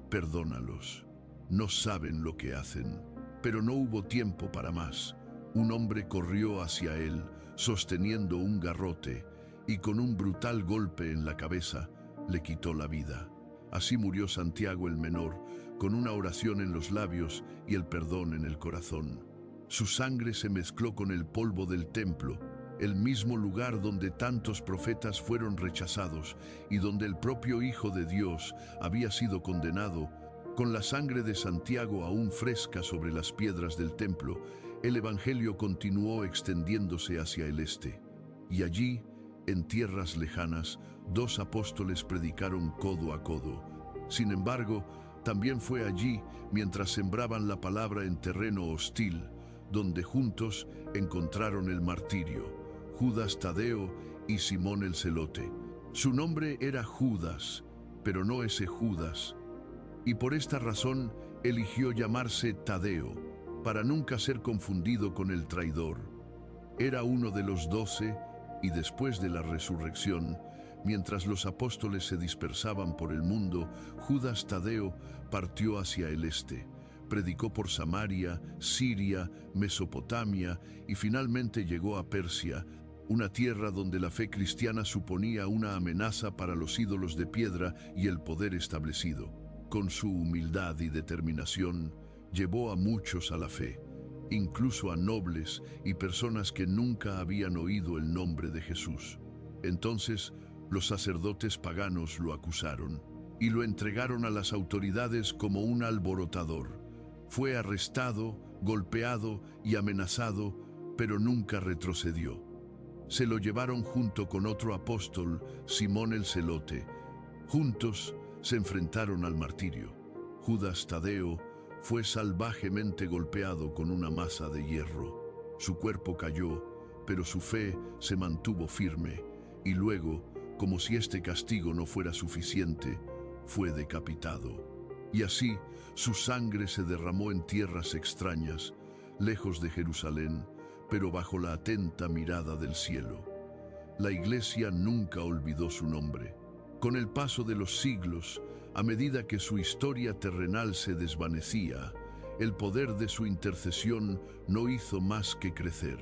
perdónalos, no saben lo que hacen. Pero no hubo tiempo para más. Un hombre corrió hacia él, sosteniendo un garrote, y con un brutal golpe en la cabeza, le quitó la vida. Así murió Santiago el menor, con una oración en los labios y el perdón en el corazón. Su sangre se mezcló con el polvo del templo, el mismo lugar donde tantos profetas fueron rechazados y donde el propio Hijo de Dios había sido condenado. Con la sangre de Santiago aún fresca sobre las piedras del templo, el Evangelio continuó extendiéndose hacia el este. Y allí, en tierras lejanas, 2 apóstoles predicaron codo a codo. Sin embargo, también fue allí, mientras sembraban la palabra en terreno hostil, donde juntos encontraron el martirio, Judas Tadeo y Simón el Celote. Su nombre era Judas, pero no ese Judas, y por esta razón eligió llamarse Tadeo, para nunca ser confundido con el traidor. Era uno de los 12, y después de la resurrección, mientras los apóstoles se dispersaban por el mundo, Judas Tadeo partió hacia el este. Predicó por Samaria, Siria, Mesopotamia y finalmente llegó a Persia, una tierra donde la fe cristiana suponía una amenaza para los ídolos de piedra y el poder establecido. Con su humildad y determinación, llevó a muchos a la fe, incluso a nobles y personas que nunca habían oído el nombre de Jesús. Entonces, los sacerdotes paganos lo acusaron y lo entregaron a las autoridades como un alborotador. Fue arrestado, golpeado y amenazado, pero nunca retrocedió. Se lo llevaron junto con otro apóstol, Simón el Celote. Juntos se enfrentaron al martirio. Judas Tadeo fue salvajemente golpeado con una masa de hierro. Su cuerpo cayó, pero su fe se mantuvo firme, y luego, como si este castigo no fuera suficiente, fue decapitado. Y así, su sangre se derramó en tierras extrañas, lejos de Jerusalén, pero bajo la atenta mirada del cielo. La Iglesia nunca olvidó su nombre. Con el paso de los siglos, a medida que su historia terrenal se desvanecía, el poder de su intercesión no hizo más que crecer.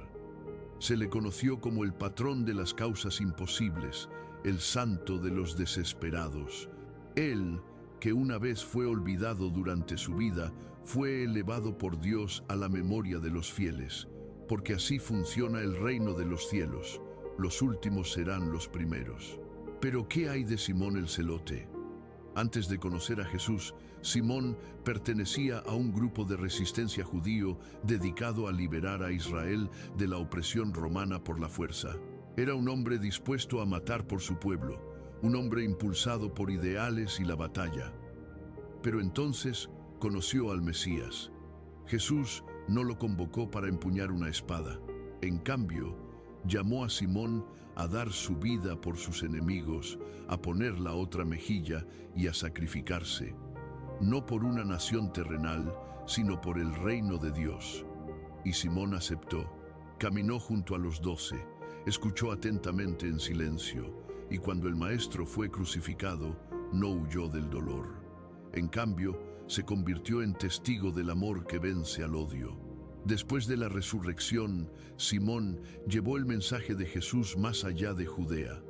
Se le conoció como el patrón de las causas imposibles, el santo de los desesperados. Él, que una vez fue olvidado durante su vida, fue elevado por Dios a la memoria de los fieles, porque así funciona el reino de los cielos. Los últimos serán los primeros. Pero ¿qué hay de Simón el Celote? Antes de conocer a Jesús, Simón pertenecía a un grupo de resistencia judío dedicado a liberar a Israel de la opresión romana por la fuerza. Era un hombre dispuesto a matar por su pueblo, un hombre impulsado por ideales y la batalla. Pero entonces conoció al Mesías. Jesús no lo convocó para empuñar una espada. En cambio, llamó a Simón a dar su vida por sus enemigos, a poner la otra mejilla y a sacrificarse, no por una nación terrenal, sino por el reino de Dios. Y Simón aceptó, caminó junto a los 12, escuchó atentamente en silencio, y cuando el Maestro fue crucificado, no huyó del dolor. En cambio, se convirtió en testigo del amor que vence al odio. Después de la resurrección, Simón llevó el mensaje de Jesús más allá de Judea.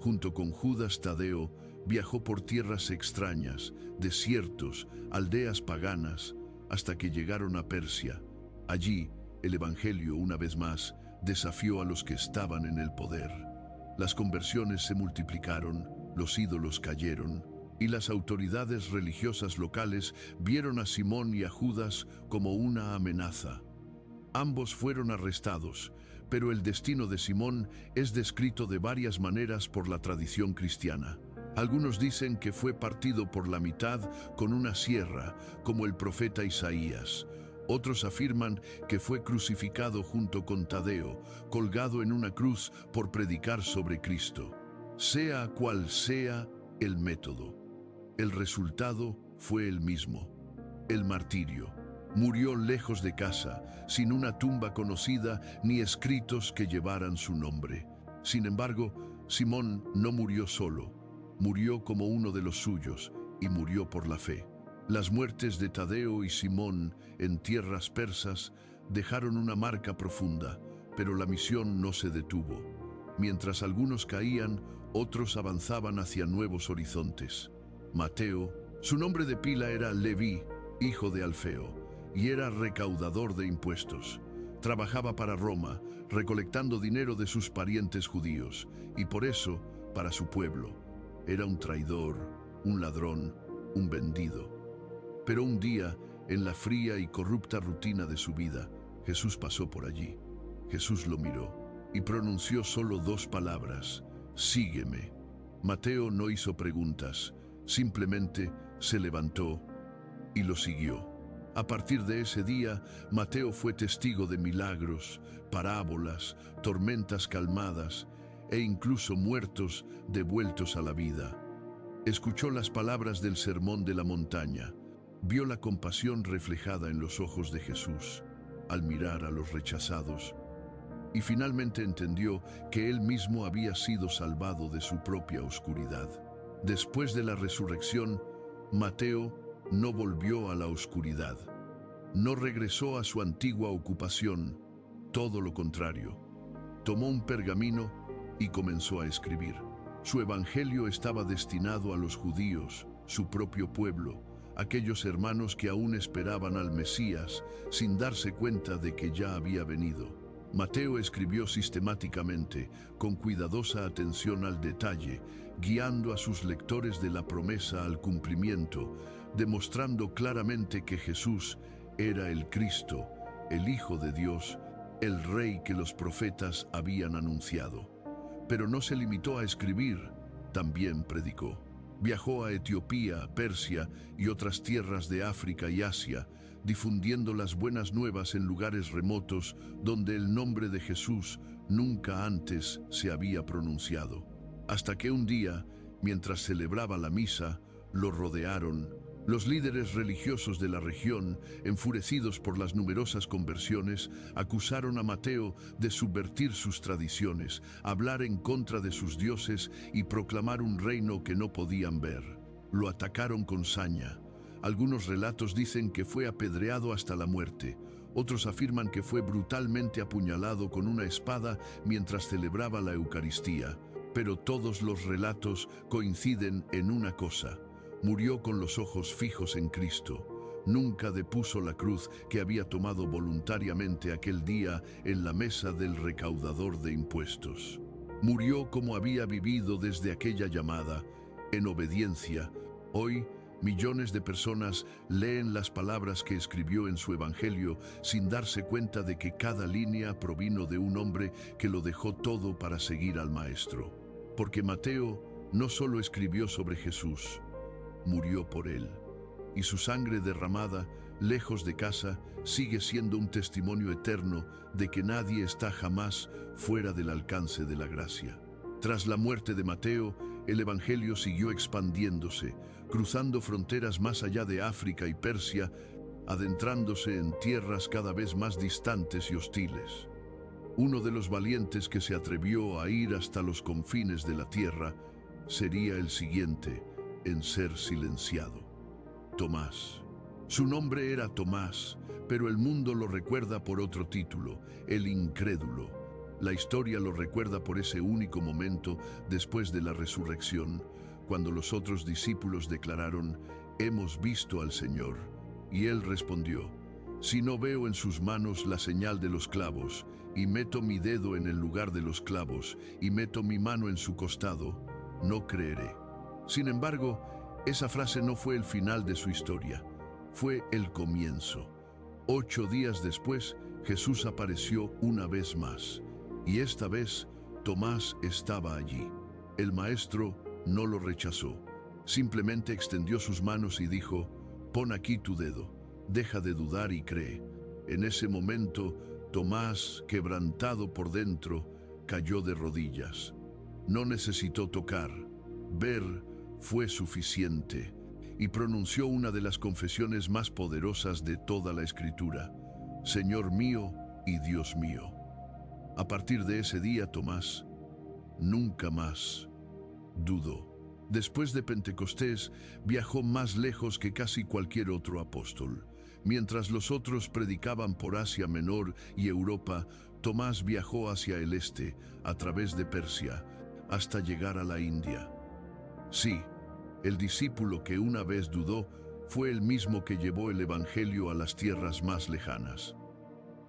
Junto con Judas Tadeo, viajó por tierras extrañas, desiertos, aldeas paganas, hasta que llegaron a Persia. Allí, el Evangelio, una vez más, desafió a los que estaban en el poder. Las conversiones se multiplicaron, los ídolos cayeron, y las autoridades religiosas locales vieron a Simón y a Judas como una amenaza. Ambos fueron arrestados, pero el destino de Simón es descrito de varias maneras por la tradición cristiana. Algunos dicen que fue partido por la mitad con una sierra, como el profeta Isaías. Otros afirman que fue crucificado junto con Tadeo, colgado en una cruz por predicar sobre Cristo. Sea cual sea el método, el resultado fue el mismo: el martirio. Murió lejos de casa, sin una tumba conocida ni escritos que llevaran su nombre. Sin embargo, Simón no murió solo, murió como uno de los suyos y murió por la fe. Las muertes de Tadeo y Simón en tierras persas dejaron una marca profunda, pero la misión no se detuvo. Mientras algunos caían, otros avanzaban hacia nuevos horizontes. Mateo, su nombre de pila era Leví, hijo de Alfeo, y era recaudador de impuestos. Trabajaba para Roma, recolectando dinero de sus parientes judíos, y por eso, para su pueblo, era un traidor, un ladrón, un vendido. Pero un día, en la fría y corrupta rutina de su vida, Jesús pasó por allí. Jesús lo miró y pronunció solo dos palabras: sígueme. Mateo no hizo preguntas, simplemente se levantó y lo siguió. A partir de ese día, Mateo fue testigo de milagros, parábolas, tormentas calmadas e incluso muertos devueltos a la vida. Escuchó las palabras del Sermón de la Montaña, vio la compasión reflejada en los ojos de Jesús al mirar a los rechazados, y finalmente entendió que él mismo había sido salvado de su propia oscuridad. Después de la resurrección, Mateo no volvió a la oscuridad. No regresó a su antigua ocupación, todo lo contrario. Tomó un pergamino y comenzó a escribir. Su evangelio estaba destinado a los judíos, su propio pueblo, aquellos hermanos que aún esperaban al Mesías sin darse cuenta de que ya había venido. Mateo escribió sistemáticamente, con cuidadosa atención al detalle, guiando a sus lectores de la promesa al cumplimiento, demostrando claramente que Jesús era el Cristo, el Hijo de Dios, el Rey que los profetas habían anunciado. Pero no se limitó a escribir, también predicó. Viajó a Etiopía, Persia y otras tierras de África y Asia, difundiendo las buenas nuevas en lugares remotos donde el nombre de Jesús nunca antes se había pronunciado. Hasta que un día, mientras celebraba la misa, lo rodearon. Los líderes religiosos de la región, enfurecidos por las numerosas conversiones, acusaron a Mateo de subvertir sus tradiciones, hablar en contra de sus dioses y proclamar un reino que no podían ver. Lo atacaron con saña. Algunos relatos dicen que fue apedreado hasta la muerte. Otros afirman que fue brutalmente apuñalado con una espada mientras celebraba la Eucaristía. Pero todos los relatos coinciden en una cosa: murió con los ojos fijos en Cristo. Nunca depuso la cruz que había tomado voluntariamente aquel día en la mesa del recaudador de impuestos. Murió como había vivido desde aquella llamada, en obediencia. Hoy, millones de personas leen las palabras que escribió en su evangelio sin darse cuenta de que cada línea provino de un hombre que lo dejó todo para seguir al Maestro. Porque Mateo no solo escribió sobre Jesús, murió por él, y su sangre derramada, lejos de casa, sigue siendo un testimonio eterno de que nadie está jamás fuera del alcance de la gracia. Tras la muerte de Mateo, el Evangelio siguió expandiéndose, cruzando fronteras más allá de África y Persia, adentrándose en tierras cada vez más distantes y hostiles. Uno de los valientes que se atrevió a ir hasta los confines de la tierra sería el siguiente en ser silenciado: Tomás. Su nombre era Tomás, pero el mundo lo recuerda por otro título, el incrédulo. La historia lo recuerda por ese único momento después de la resurrección, cuando los otros discípulos declararon: «Hemos visto al Señor». Y él respondió: «Si no veo en sus manos la señal de los clavos, y meto mi dedo en el lugar de los clavos, y meto mi mano en su costado, no creeré». Sin embargo, esa frase no fue el final de su historia, fue el comienzo. 8 días después, Jesús apareció una vez más, y esta vez Tomás estaba allí. El maestro no lo rechazó, simplemente extendió sus manos y dijo: «Pon aquí tu dedo, deja de dudar y cree». En ese momento, Tomás, quebrantado por dentro, cayó de rodillas. No necesitó tocar, ver fue suficiente, y pronunció una de las confesiones más poderosas de toda la Escritura: «Señor mío y Dios mío». A partir de ese día, Tomás nunca más dudó. Después de Pentecostés, viajó más lejos que casi cualquier otro apóstol. Mientras los otros predicaban por Asia Menor y Europa, Tomás viajó hacia el este, a través de Persia, hasta llegar a la India. Sí, el discípulo que una vez dudó fue el mismo que llevó el Evangelio a las tierras más lejanas.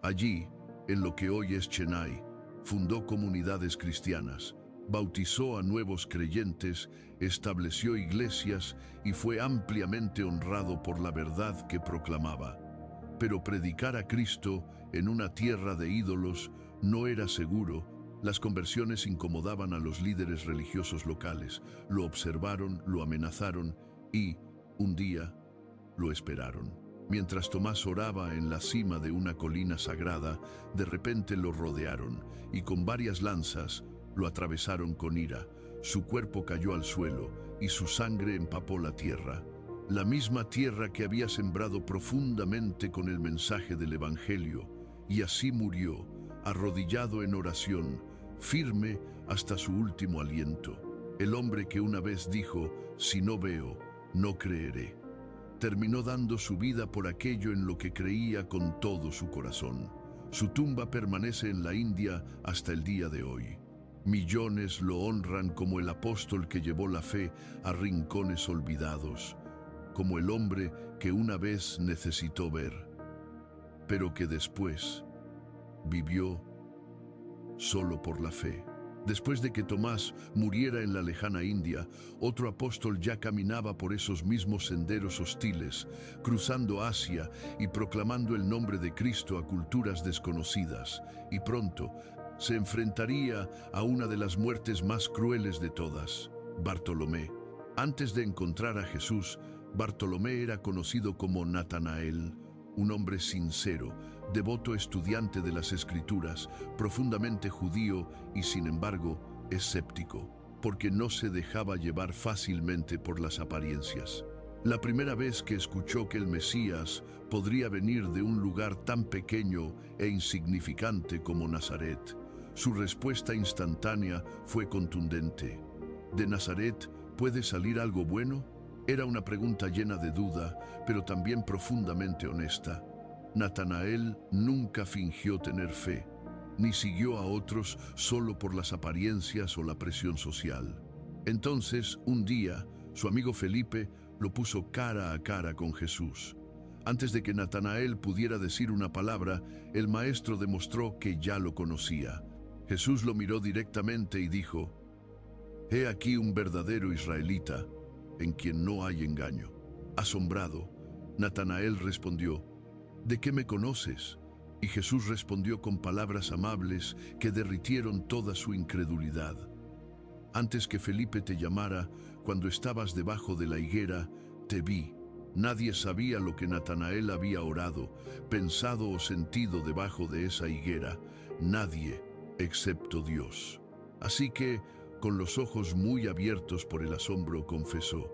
Allí, en lo que hoy es Chennai, fundó comunidades cristianas, bautizó a nuevos creyentes, estableció iglesias y fue ampliamente honrado por la verdad que proclamaba. Pero predicar a Cristo en una tierra de ídolos no era seguro. Las conversiones incomodaban a los líderes religiosos locales, lo observaron, lo amenazaron y, un día, lo esperaron. Mientras Tomás oraba en la cima de una colina sagrada, de repente lo rodearon y con varias lanzas lo atravesaron con ira. Su cuerpo cayó al suelo y su sangre empapó la tierra. La misma tierra que había sembrado profundamente con el mensaje del Evangelio, y así murió, arrodillado en oración, firme hasta su último aliento. El hombre que una vez dijo: «Si no veo, no creeré», terminó dando su vida por aquello en lo que creía con todo su corazón. Su tumba permanece en la India hasta el día de hoy. Millones lo honran como el apóstol que llevó la fe a rincones olvidados, como el hombre que una vez necesitó ver, pero que después vivió solo por la fe. Después de que Tomás muriera en la lejana India, otro apóstol ya caminaba por esos mismos senderos hostiles, cruzando Asia y proclamando el nombre de Cristo a culturas desconocidas, y pronto se enfrentaría a una de las muertes más crueles de todas: Bartolomé. Antes de encontrar a Jesús, Bartolomé era conocido como Natanael, un hombre sincero, devoto estudiante de las Escrituras, profundamente judío y, sin embargo, escéptico, porque no se dejaba llevar fácilmente por las apariencias. La primera vez que escuchó que el Mesías podría venir de un lugar tan pequeño e insignificante como Nazaret, su respuesta instantánea fue contundente: ¿de Nazaret puede salir algo bueno? Era una pregunta llena de duda, pero también profundamente honesta. Natanael nunca fingió tener fe, ni siguió a otros solo por las apariencias o la presión social. Entonces, un día, su amigo Felipe lo puso cara a cara con Jesús. Antes de que Natanael pudiera decir una palabra, el maestro demostró que ya lo conocía. Jesús lo miró directamente y dijo: «He aquí un verdadero israelita, en quien no hay engaño». Asombrado, Natanael respondió: «¿De qué me conoces?». Y Jesús respondió con palabras amables que derritieron toda su incredulidad: «Antes que Felipe te llamara, cuando estabas debajo de la higuera, te vi». Nadie sabía lo que Natanael había orado, pensado o sentido debajo de esa higuera. Nadie, excepto Dios. Así que, con los ojos muy abiertos por el asombro, confesó: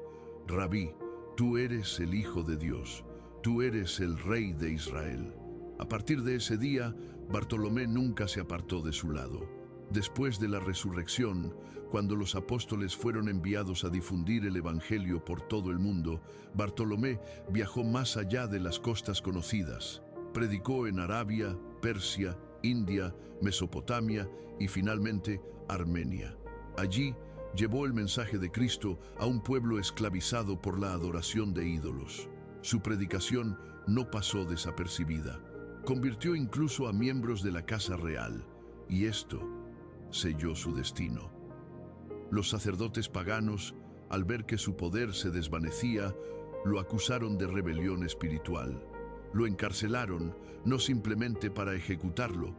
«Rabí, tú eres el Hijo de Dios, tú eres el Rey de Israel». A partir de ese día, Bartolomé nunca se apartó de su lado. Después de la resurrección, cuando los apóstoles fueron enviados a difundir el Evangelio por todo el mundo, Bartolomé viajó más allá de las costas conocidas. Predicó en Arabia, Persia, India, Mesopotamia y finalmente Armenia. Allí llevó el mensaje de Cristo a un pueblo esclavizado por la adoración de ídolos. Su predicación no pasó desapercibida. Convirtió incluso a miembros de la casa real, y esto selló su destino. Los sacerdotes paganos, al ver que su poder se desvanecía, lo acusaron de rebelión espiritual. Lo encarcelaron no simplemente para ejecutarlo,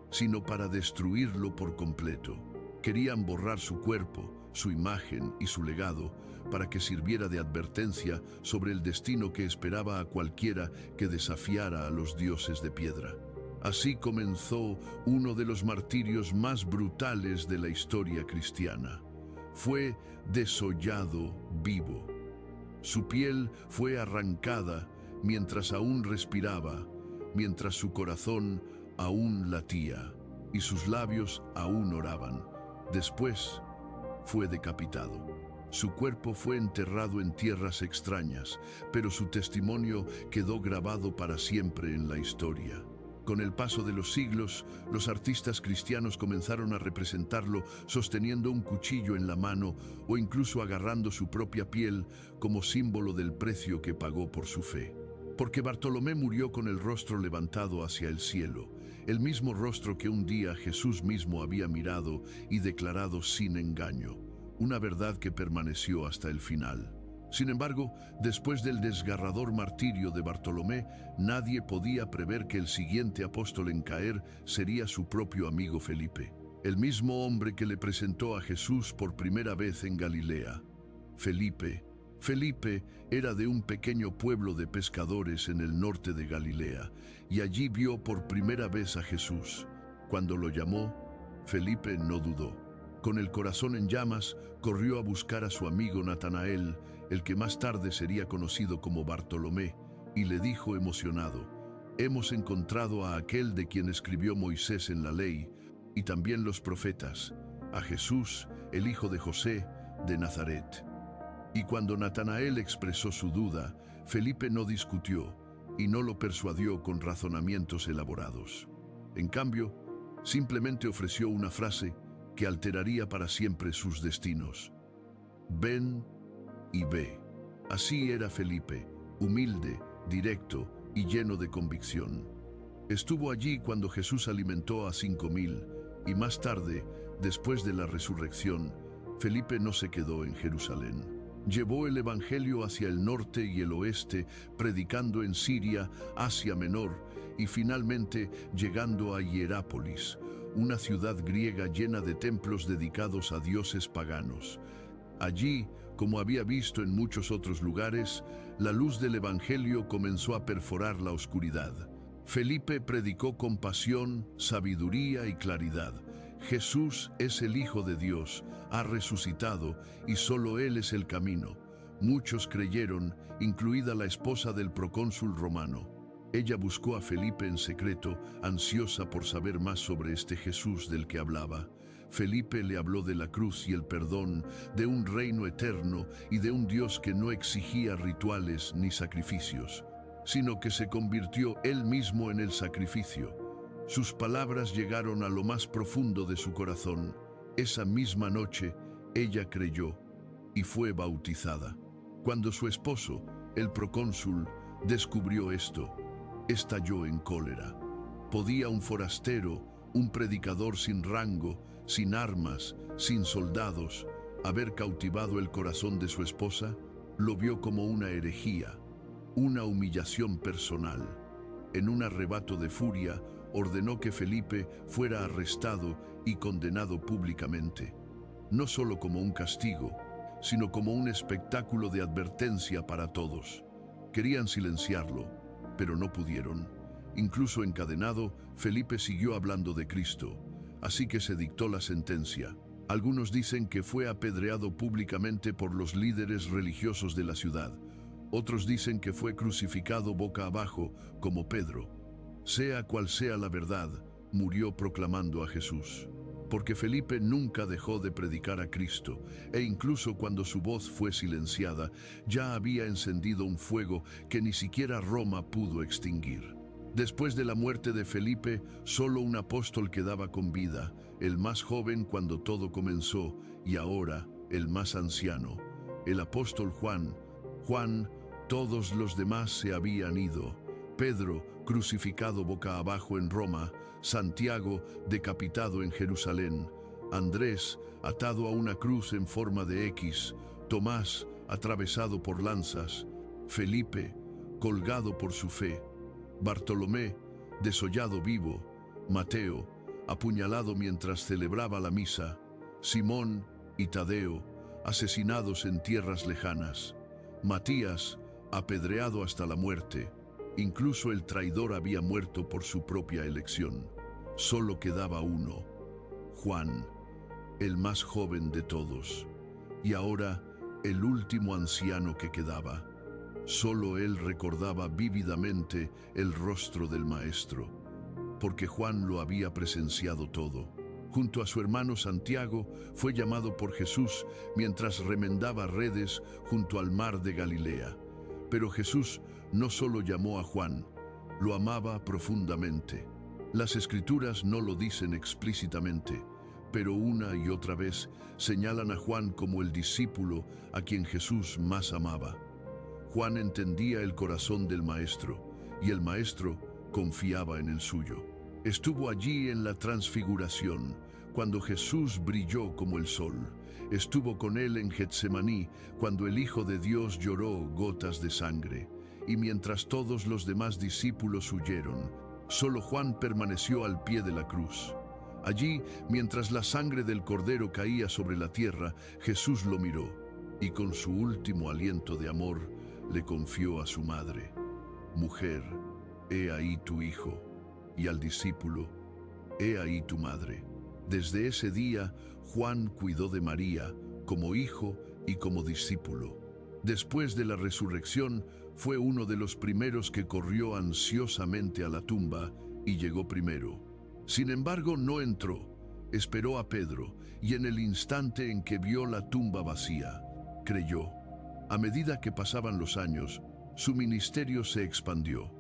sino para destruirlo por completo. Querían borrar su cuerpo, su imagen y su legado para que sirviera de advertencia sobre el destino que esperaba a cualquiera que desafiara a los dioses de piedra. Así comenzó uno de los martirios más brutales de la historia cristiana. Fue desollado vivo. Su piel fue arrancada mientras aún respiraba, mientras su corazón aún latía y sus labios aún oraban. Después fue decapitado. Su cuerpo fue enterrado en tierras extrañas, pero su testimonio quedó grabado para siempre en la historia. Con el paso de los siglos, los artistas cristianos comenzaron a representarlo sosteniendo un cuchillo en la mano o incluso agarrando su propia piel como símbolo del precio que pagó por su fe. Porque Bartolomé murió con el rostro levantado hacia el cielo, el mismo rostro que un día Jesús mismo había mirado y declarado sin engaño, una verdad que permaneció hasta el final. Sin embargo, después del desgarrador martirio de Bartolomé, nadie podía prever que el siguiente apóstol en caer sería su propio amigo Felipe, el mismo hombre que le presentó a Jesús por primera vez en Galilea. Felipe era de un pequeño pueblo de pescadores en el norte de Galilea, y allí vio por primera vez a Jesús. Cuando lo llamó, Felipe no dudó. Con el corazón en llamas, corrió a buscar a su amigo Natanael, el que más tarde sería conocido como Bartolomé, y le dijo emocionado: «Hemos encontrado a aquel de quien escribió Moisés en la ley, y también los profetas, a Jesús, el hijo de José, de Nazaret». Y cuando Natanael expresó su duda, Felipe no discutió y no lo persuadió con razonamientos elaborados. En cambio, simplemente ofreció una frase que alteraría para siempre sus destinos: «Ven y ve». Así era Felipe, humilde, directo y lleno de convicción. Estuvo allí cuando Jesús alimentó a 5,000, y más tarde, después de la resurrección, Felipe no se quedó en Jerusalén. Llevó el Evangelio hacia el norte y el oeste, predicando en Siria, Asia Menor y finalmente llegando a Hierápolis, una ciudad griega llena de templos dedicados a dioses paganos. Allí, como había visto en muchos otros lugares, la luz del Evangelio comenzó a perforar la oscuridad. Felipe predicó con pasión, sabiduría y claridad. Jesús es el Hijo de Dios, ha resucitado y solo Él es el camino. Muchos creyeron, incluida la esposa del procónsul romano. Ella buscó a Felipe en secreto, ansiosa por saber más sobre este Jesús del que hablaba. Felipe le habló de la cruz y el perdón, de un reino eterno y de un Dios que no exigía rituales ni sacrificios, sino que se convirtió Él mismo en el sacrificio. Sus palabras llegaron a lo más profundo de su corazón. Esa misma noche, ella creyó y fue bautizada. Cuando su esposo, el procónsul, descubrió esto, estalló en cólera. ¿Podía un forastero, un predicador sin rango, sin armas, sin soldados, haber cautivado el corazón de su esposa? Lo vio como una herejía, una humillación personal. En un arrebato de furia, ordenó que Felipe fuera arrestado y condenado públicamente, no solo como un castigo, sino como un espectáculo de advertencia para todos. Querían silenciarlo, pero no pudieron. Incluso encadenado, Felipe siguió hablando de Cristo, así que se dictó la sentencia. Algunos dicen que fue apedreado públicamente por los líderes religiosos de la ciudad. Otros dicen que fue crucificado boca abajo, como Pedro. Sea cual sea la verdad, murió proclamando a Jesús. porque Felipe nunca dejó de predicar a Cristo, e incluso cuando su voz fue silenciada, ya había encendido un fuego que ni siquiera Roma pudo extinguir. Después de la muerte de Felipe, solo un apóstol quedaba con vida, el más joven cuando todo comenzó, y ahora el más anciano, el apóstol Juan. Juan, todos los demás se habían ido. Pedro, crucificado boca abajo en Roma, Santiago, decapitado en Jerusalén, Andrés, atado a una cruz en forma de X, Tomás, atravesado por lanzas, Felipe, colgado por su fe, Bartolomé, desollado vivo, Mateo, apuñalado mientras celebraba la misa, Simón y Tadeo, asesinados en tierras lejanas, Matías, apedreado hasta la muerte. Incluso el traidor había muerto por su propia elección. Solo quedaba uno, Juan, el más joven de todos, y ahora el último anciano que quedaba. Solo él recordaba vívidamente el rostro del Maestro, porque Juan lo había presenciado todo. Junto a su hermano Santiago, fue llamado por Jesús mientras remendaba redes junto al mar de Galilea. Pero Jesús no solo llamó a Juan, lo amaba profundamente. Las Escrituras no lo dicen explícitamente, pero una y otra vez señalan a Juan como el discípulo a quien Jesús más amaba. Juan entendía el corazón del Maestro, y el Maestro confiaba en el suyo. Estuvo allí en la transfiguración, cuando Jesús brilló como el sol. Estuvo con él en Getsemaní, cuando el Hijo de Dios lloró gotas de sangre. Y mientras todos los demás discípulos huyeron, solo Juan permaneció al pie de la cruz. Allí, mientras la sangre del Cordero caía sobre la tierra, Jesús lo miró, y con su último aliento de amor, le confió a su madre: «Mujer, he ahí tu hijo», y al discípulo: «He ahí tu madre». Desde ese día, Juan cuidó de María como hijo y como discípulo. Después de la resurrección, fue uno de los primeros que corrió ansiosamente a la tumba y llegó primero. Sin embargo, no entró, esperó a Pedro, y en el instante en que vio la tumba vacía, creyó. A medida que pasaban los años, su ministerio se expandió.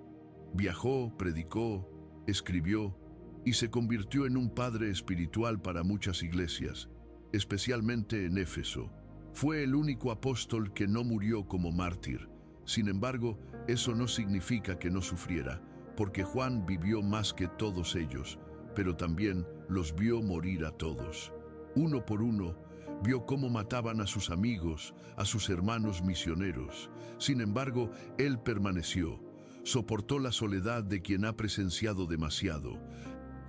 Viajó, predicó, escribió y se convirtió en un padre espiritual para muchas iglesias, especialmente en Éfeso. Fue el único apóstol que no murió como mártir. Sin embargo, eso no significa que no sufriera, porque Juan vivió más que todos ellos, pero también los vio morir a todos. Uno por uno, vio cómo mataban a sus amigos, a sus hermanos misioneros. Sin embargo, él permaneció, soportó la soledad de quien ha presenciado demasiado.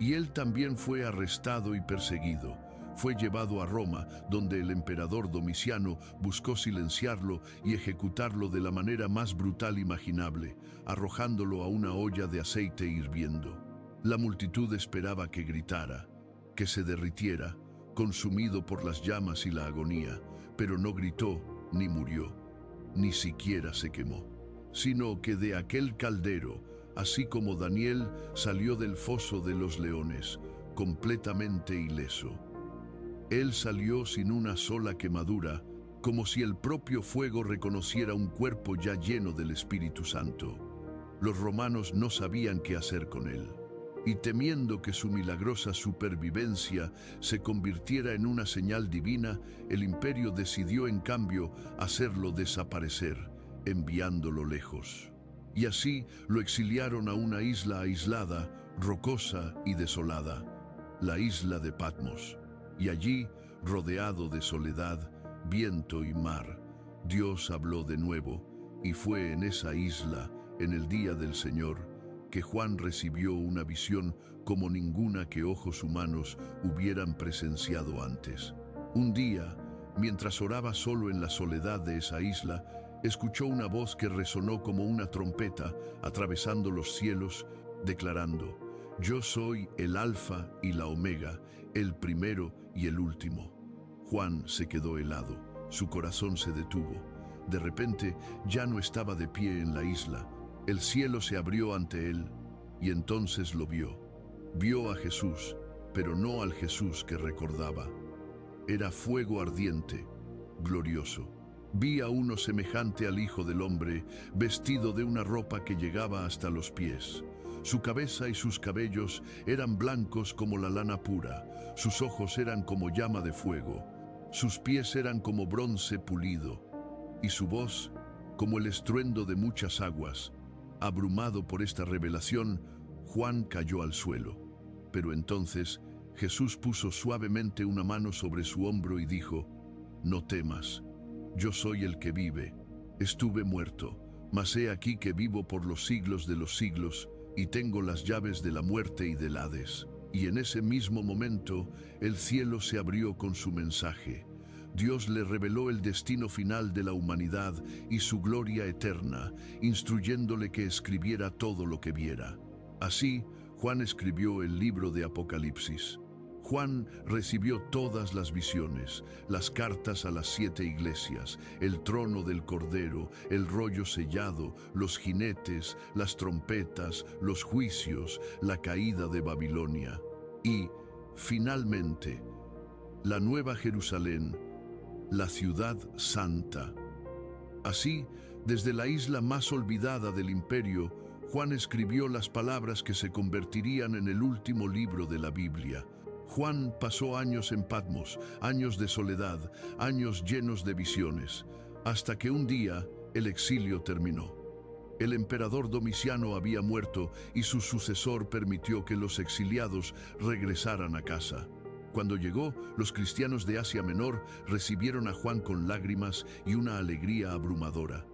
Y él también fue arrestado y perseguido. Fue llevado a Roma, donde el emperador Domiciano buscó silenciarlo y ejecutarlo de la manera más brutal imaginable, arrojándolo a una olla de aceite hirviendo. La multitud esperaba que gritara, que se derritiera, consumido por las llamas y la agonía, pero no gritó ni murió, ni siquiera se quemó, sino que de aquel caldero, así como Daniel, salió del foso de los leones, completamente ileso. Él salió sin una sola quemadura, como si el propio fuego reconociera un cuerpo ya lleno del Espíritu Santo. Los romanos no sabían qué hacer con él, y temiendo que su milagrosa supervivencia se convirtiera en una señal divina, el imperio decidió en cambio hacerlo desaparecer, enviándolo lejos. Y así lo exiliaron a una isla aislada, rocosa y desolada, la isla de Patmos. Y allí, rodeado de soledad, viento y mar, Dios habló de nuevo, y fue en esa isla, en el día del Señor, que Juan recibió una visión como ninguna que ojos humanos hubieran presenciado antes. Un día, mientras oraba solo en la soledad de esa isla, escuchó una voz que resonó como una trompeta atravesando los cielos, declarando: «Yo soy el Alfa y la Omega, el primero y el último». Juan se quedó helado, su corazón se detuvo. De repente ya no estaba de pie en la isla. El cielo se abrió ante él, y entonces lo vio. Vio a Jesús, pero no al Jesús que recordaba. Era fuego ardiente, glorioso. Vi a uno semejante al Hijo del Hombre, vestido de una ropa que llegaba hasta los pies. Su cabeza y sus cabellos eran blancos como la lana pura, sus ojos eran como llama de fuego, sus pies eran como bronce pulido, y su voz como el estruendo de muchas aguas. Abrumado por esta revelación, Juan cayó al suelo. Pero entonces Jesús puso suavemente una mano sobre su hombro y dijo: «No temas, yo soy el que vive. Estuve muerto, mas he aquí que vivo por los siglos de los siglos, y tengo las llaves de la muerte y del Hades». Y en ese mismo momento, el cielo se abrió con su mensaje. Dios le reveló el destino final de la humanidad y su gloria eterna, instruyéndole que escribiera todo lo que viera. Así, Juan escribió el libro de Apocalipsis. Juan recibió todas las visiones, las cartas a las 7 iglesias, el trono del Cordero, el rollo sellado, los jinetes, las trompetas, los juicios, la caída de Babilonia. Y, finalmente, la Nueva Jerusalén, la ciudad santa. Así, desde la isla más olvidada del imperio, Juan escribió las palabras que se convertirían en el último libro de la Biblia. Juan pasó años en Patmos, años de soledad, años llenos de visiones, hasta que un día el exilio terminó. El emperador Domiciano había muerto y su sucesor permitió que los exiliados regresaran a casa. Cuando llegó, los cristianos de Asia Menor recibieron a Juan con lágrimas y una alegría abrumadora.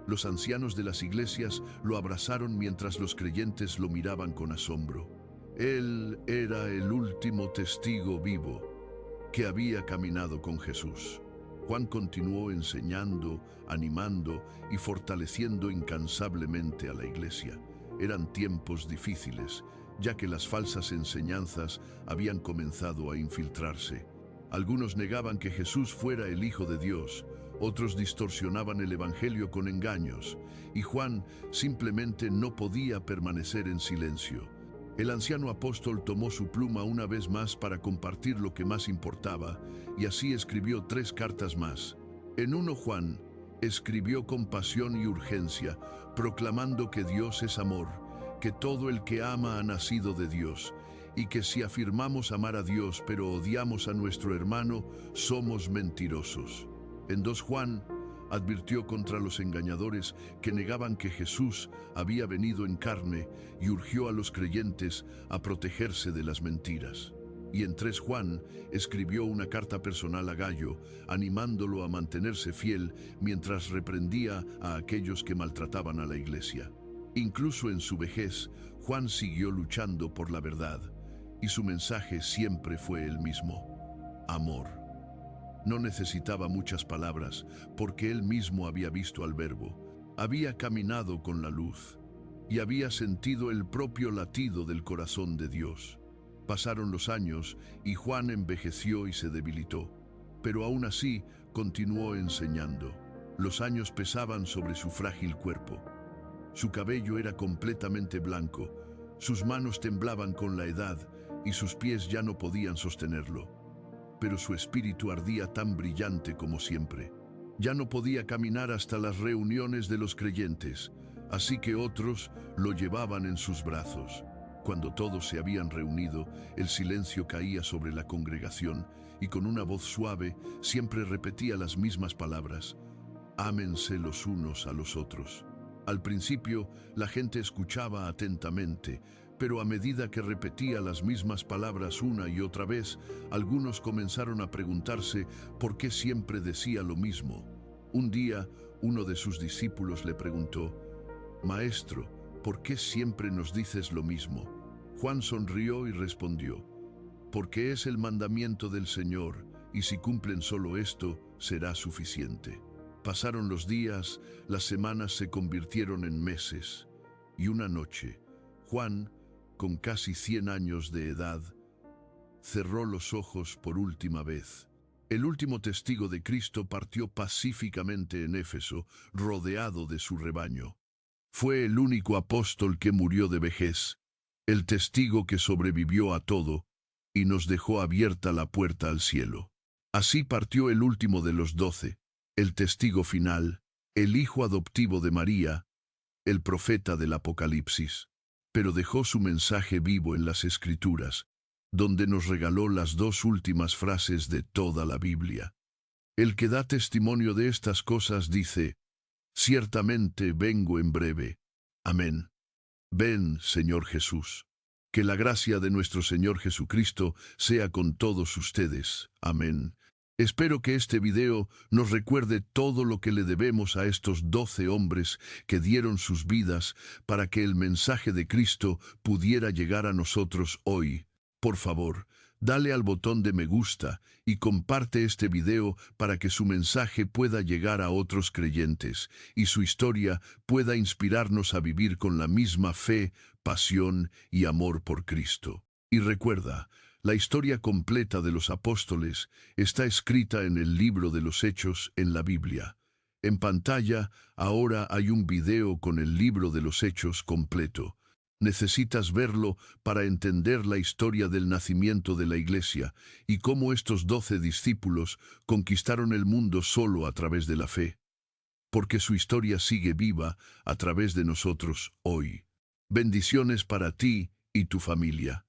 Los ancianos de las iglesias lo abrazaron mientras los creyentes lo miraban con asombro. Él era el último testigo vivo que había caminado con Jesús. Juan continuó enseñando, animando y fortaleciendo incansablemente a la iglesia. Eran tiempos difíciles, ya que las falsas enseñanzas habían comenzado a infiltrarse. Algunos negaban que Jesús fuera el Hijo de Dios, otros distorsionaban el Evangelio con engaños, y Juan simplemente no podía permanecer en silencio. El anciano apóstol tomó su pluma una vez más para compartir lo que más importaba, y así escribió 3 cartas más. En uno, Juan escribió con pasión y urgencia, proclamando que Dios es amor, que todo el que ama ha nacido de Dios, y que si afirmamos amar a Dios pero odiamos a nuestro hermano, somos mentirosos. En 2 Juan advirtió contra los engañadores que negaban que Jesús había venido en carne y urgió a los creyentes a protegerse de las mentiras. Y en 3 Juan escribió una carta personal a Gallo, animándolo a mantenerse fiel mientras reprendía a aquellos que maltrataban a la iglesia. Incluso en su vejez, Juan siguió luchando por la verdad, y su mensaje siempre fue el mismo: amor. No necesitaba muchas palabras, porque él mismo había visto al Verbo, había caminado con la luz, y había sentido el propio latido del corazón de Dios. Pasaron los años, y Juan envejeció y se debilitó, pero aún así continuó enseñando. Los años pesaban sobre su frágil cuerpo. Su cabello era completamente blanco, sus manos temblaban con la edad, y sus pies ya no podían sostenerlo. Pero su espíritu ardía tan brillante como siempre. Ya no podía caminar hasta las reuniones de los creyentes, así que otros lo llevaban en sus brazos. Cuando todos se habían reunido, el silencio caía sobre la congregación y con una voz suave siempre repetía las mismas palabras: ámense los unos a los otros. Al principio, la gente escuchaba atentamente, pero a medida que repetía las mismas palabras una y otra vez, algunos comenzaron a preguntarse por qué siempre decía lo mismo. Un día, uno de sus discípulos le preguntó: «Maestro, ¿por qué siempre nos dices lo mismo?». Juan sonrió y respondió: «Porque es el mandamiento del Señor, y si cumplen solo esto, será suficiente». Pasaron los días, las semanas se convirtieron en meses, y una noche, Juan, con casi 100 años de edad, cerró los ojos por última vez. El último testigo de Cristo partió pacíficamente en Éfeso, rodeado de su rebaño. Fue el único apóstol que murió de vejez, el testigo que sobrevivió a todo, y nos dejó abierta la puerta al cielo. Así partió el último de los 12, el testigo final, el hijo adoptivo de María, el profeta del Apocalipsis. Pero dejó su mensaje vivo en las Escrituras, donde nos regaló las 2 últimas frases de toda la Biblia. El que da testimonio de estas cosas dice: ciertamente vengo en breve. Amén. Ven, Señor Jesús. Que la gracia de nuestro Señor Jesucristo sea con todos ustedes. Amén. Espero que este video nos recuerde todo lo que le debemos a estos 12 hombres que dieron sus vidas para que el mensaje de Cristo pudiera llegar a nosotros hoy. Por favor, dale al botón de me gusta y comparte este video para que su mensaje pueda llegar a otros creyentes y su historia pueda inspirarnos a vivir con la misma fe, pasión y amor por Cristo. Y recuerda, la historia completa de los apóstoles está escrita en el libro de los Hechos en la Biblia. En pantalla ahora hay un video con el libro de los Hechos completo. Necesitas verlo para entender la historia del nacimiento de la Iglesia y cómo estos 12 discípulos conquistaron el mundo solo a través de la fe. Porque su historia sigue viva a través de nosotros hoy. Bendiciones para ti y tu familia.